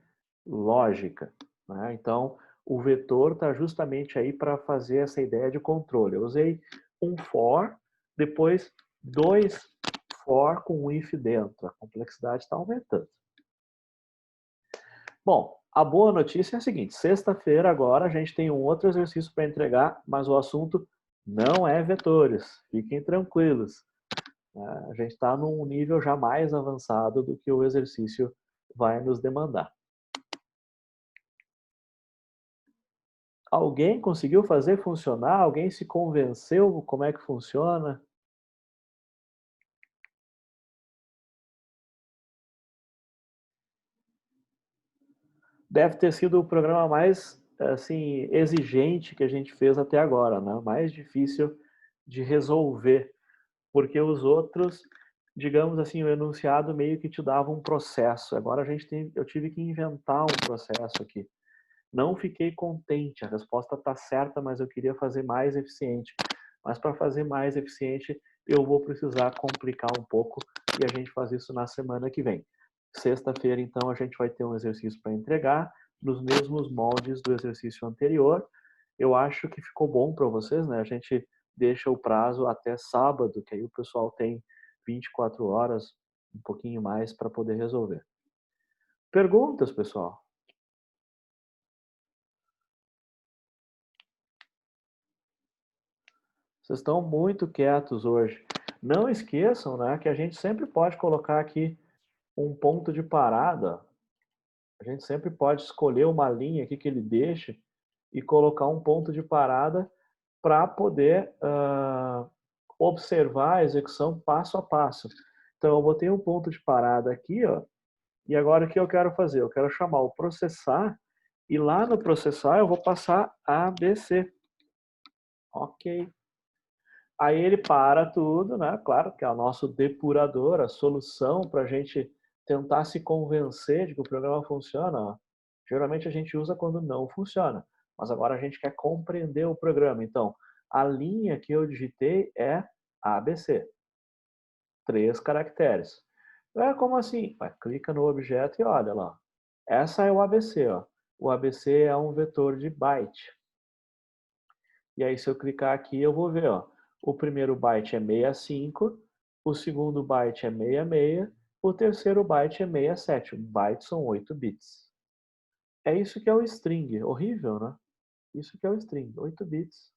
lógica, né? Então, o vetor está justamente aí para fazer essa ideia de controle. Eu usei um for, depois dois for com um if dentro. A complexidade está aumentando. Bom, a boa notícia é a seguinte: sexta-feira agora a gente tem um outro exercício para entregar, mas o assunto não é vetores. Fiquem tranquilos. A gente está num nível já mais avançado do que o exercício vai nos demandar. Alguém conseguiu fazer funcionar? Alguém se convenceu como é que funciona? Deve ter sido o programa mais assim exigente que a gente fez até agora, né? Mais difícil de resolver, porque os outros, digamos assim, o enunciado meio que te dava um processo. Agora eu tive que inventar um processo aqui. Não fiquei contente, a resposta está certa, mas eu queria fazer mais eficiente. Mas para fazer mais eficiente, eu vou precisar complicar um pouco e a gente faz isso na semana que vem. Sexta-feira, então, a gente vai ter um exercício para entregar, nos mesmos moldes do exercício anterior. Eu acho que ficou bom para vocês, né? A gente deixa o prazo até sábado, que aí o pessoal tem 24 horas, um pouquinho mais, para poder resolver. Perguntas, pessoal? Vocês estão muito quietos hoje. Não esqueçam, né, que a gente sempre pode colocar aqui um ponto de parada. A gente sempre pode escolher uma linha aqui que ele deixe e colocar um ponto de parada para poder observar a execução passo a passo. Então, eu botei um ponto de parada aqui, ó, e agora o que eu quero fazer? Eu quero chamar o processar, e lá no processar eu vou passar ABC. Ok. Aí ele para tudo, né? Claro que é o nosso depurador, a solução para a gente tentar se convencer de que o programa funciona. Ó. Geralmente a gente usa quando não funciona, mas agora a gente quer compreender o programa. Então, a linha que eu digitei é ABC, 3 caracteres. É como assim? Clica no objeto e olha lá. Essa é o ABC. Ó. O ABC é um vetor de byte. E aí, se eu clicar aqui, eu vou ver, ó, o primeiro byte é 65, o segundo byte é 66, o terceiro byte é 67. Um byte são 8 bits. É isso que é o string. Horrível, né? Isso que é o string, 8 bits.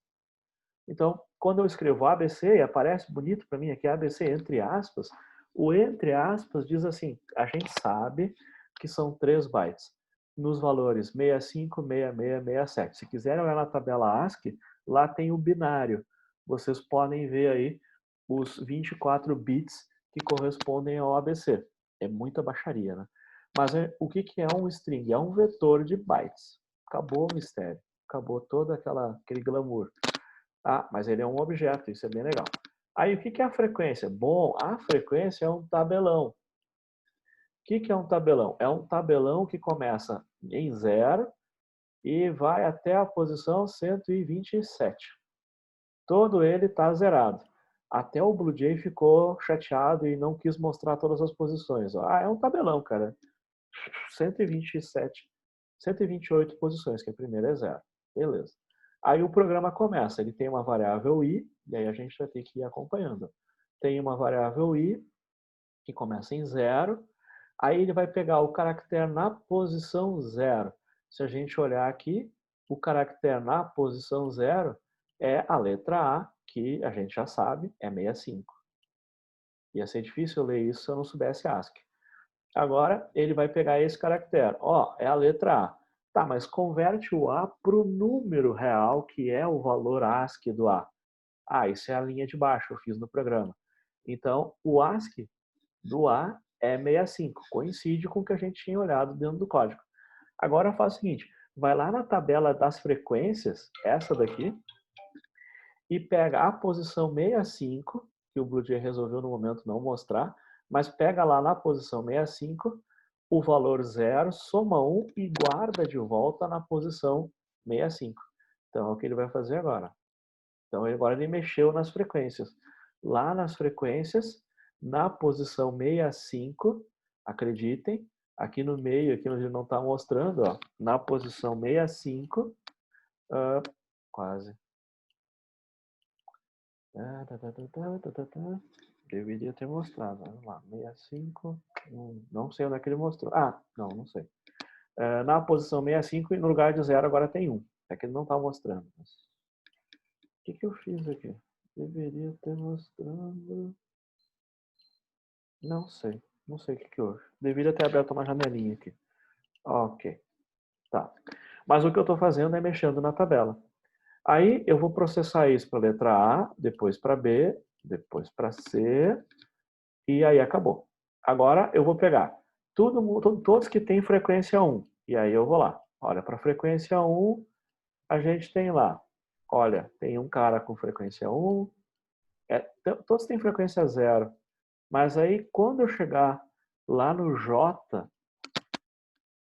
Então, quando eu escrevo ABC, aparece bonito para mim aqui ABC entre aspas. O entre aspas diz assim, a gente sabe que são 3 bytes. Nos valores 65, 66, 67. Se quiserem olhar na tabela ASCII, lá tem o binário. Vocês podem ver aí os 24 bits que correspondem ao ABC. É muita baixaria, né? Mas o que é um string? É um vetor de bytes. Acabou o mistério. Acabou todo aquele glamour. Ah, mas ele é um objeto, isso é bem legal. Aí, o que é a frequência? Bom, a frequência é um tabelão. O que é um tabelão? É um tabelão que começa em 0 e vai até a posição 127. Todo ele está zerado. Até o Blue Jay ficou chateado e não quis mostrar todas as posições. Ah, é um tabelão, cara. 127, 128 posições, que a primeira é 0. Beleza. Aí o programa começa, ele tem uma variável i, e aí a gente vai ter que ir acompanhando. Tem uma variável i, que começa em 0, aí ele vai pegar o caractere na posição 0. Se a gente olhar aqui, o caractere na posição 0 é a letra A, que a gente já sabe, é 65. Ia ser difícil eu ler isso se eu não soubesse ASCII. Agora, ele vai pegar esse caractere. Ó, é a letra A. Tá, mas converte o A para o número real, que é o valor ASCII do A. Ah, isso é a linha de baixo, eu fiz no programa. Então, o ASCII do A é 65, coincide com o que a gente tinha olhado dentro do código. Agora faz o seguinte, vai lá na tabela das frequências, essa daqui, e pega a posição 65, que o BlueJ resolveu no momento não mostrar, mas pega lá na posição 65 o valor 0, soma 1 e guarda de volta na posição 65. Então é o que ele vai fazer agora. Então agora ele mexeu nas frequências. Lá nas frequências, na posição 65, acreditem, aqui no meio, aqui onde ele não está mostrando, ó, na posição 65, quase. Deveria ter mostrado. Vamos lá, 65. Não sei onde é que ele mostrou. Ah, não sei. Na posição 65, no lugar de 0, agora tem 1. É que ele não está mostrando. O que eu fiz aqui? Deveria ter mostrando. Não sei. Não sei o que houve. Deveria ter aberto uma janelinha aqui. Ok. Tá. Mas o que eu estou fazendo é mexendo na tabela. Aí eu vou processar isso para a letra A, depois para B, depois para C, e aí acabou. Agora eu vou pegar todos que têm frequência 1, e aí eu vou lá. Olha, para frequência 1, a gente tem lá, olha, tem um cara com frequência 1, todos têm frequência 0, mas aí quando eu chegar lá no J,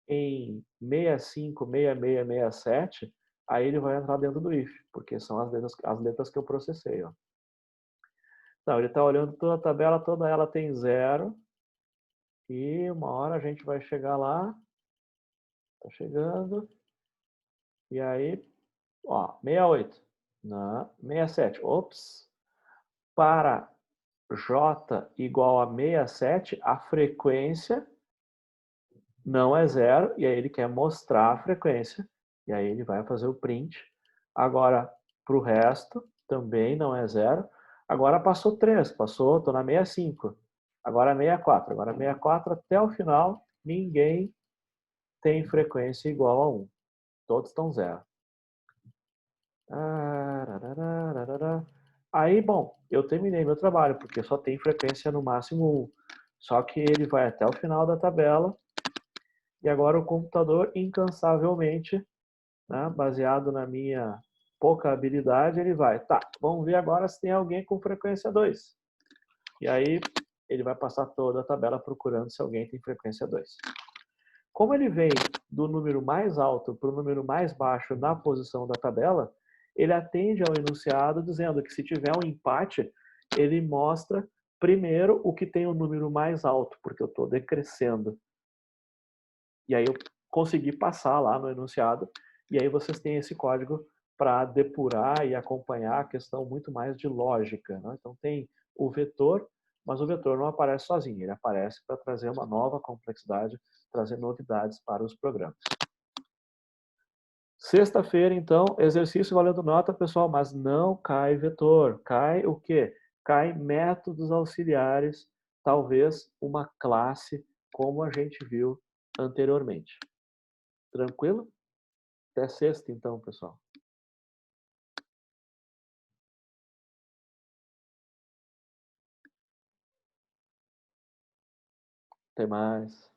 em 65, 66, 67, aí ele vai entrar dentro do if, porque são as letras que eu processei. Ó. Então, ele está olhando toda a tabela, toda ela tem 0, e uma hora a gente vai chegar lá, está chegando, e aí, ó, 68, não, 67, ops, para J igual a 67, a frequência não é 0, e aí ele quer mostrar a frequência, e aí ele vai fazer o print. Agora, para o resto, também não é 0. Agora passou 3, passou, estou na 65. Agora 64. Agora 64 até o final, ninguém tem frequência igual a 1. Todos estão 0. Aí, bom, eu terminei meu trabalho, porque só tem frequência no máximo 1. Só que ele vai até o final da tabela, e agora o computador, incansavelmente, né, baseado na minha pouca habilidade, ele vai, tá, vamos ver agora se tem alguém com frequência 2. E aí ele vai passar toda a tabela procurando se alguém tem frequência 2. Como ele vem do número mais alto para o número mais baixo na posição da tabela, ele atende ao enunciado dizendo que se tiver um empate, ele mostra primeiro o que tem o número mais alto, porque eu estou decrescendo. E aí eu consegui passar lá no enunciado, e aí vocês têm esse código para depurar e acompanhar a questão muito mais de lógica. Né? Então tem o vetor, mas o vetor não aparece sozinho, ele aparece para trazer uma nova complexidade, trazer novidades para os programas. Sexta-feira, então, exercício valendo nota, pessoal, mas não cai vetor. Cai o quê? Cai métodos auxiliares, talvez uma classe, como a gente viu anteriormente. Tranquilo? Até sexta, então, pessoal. Até mais.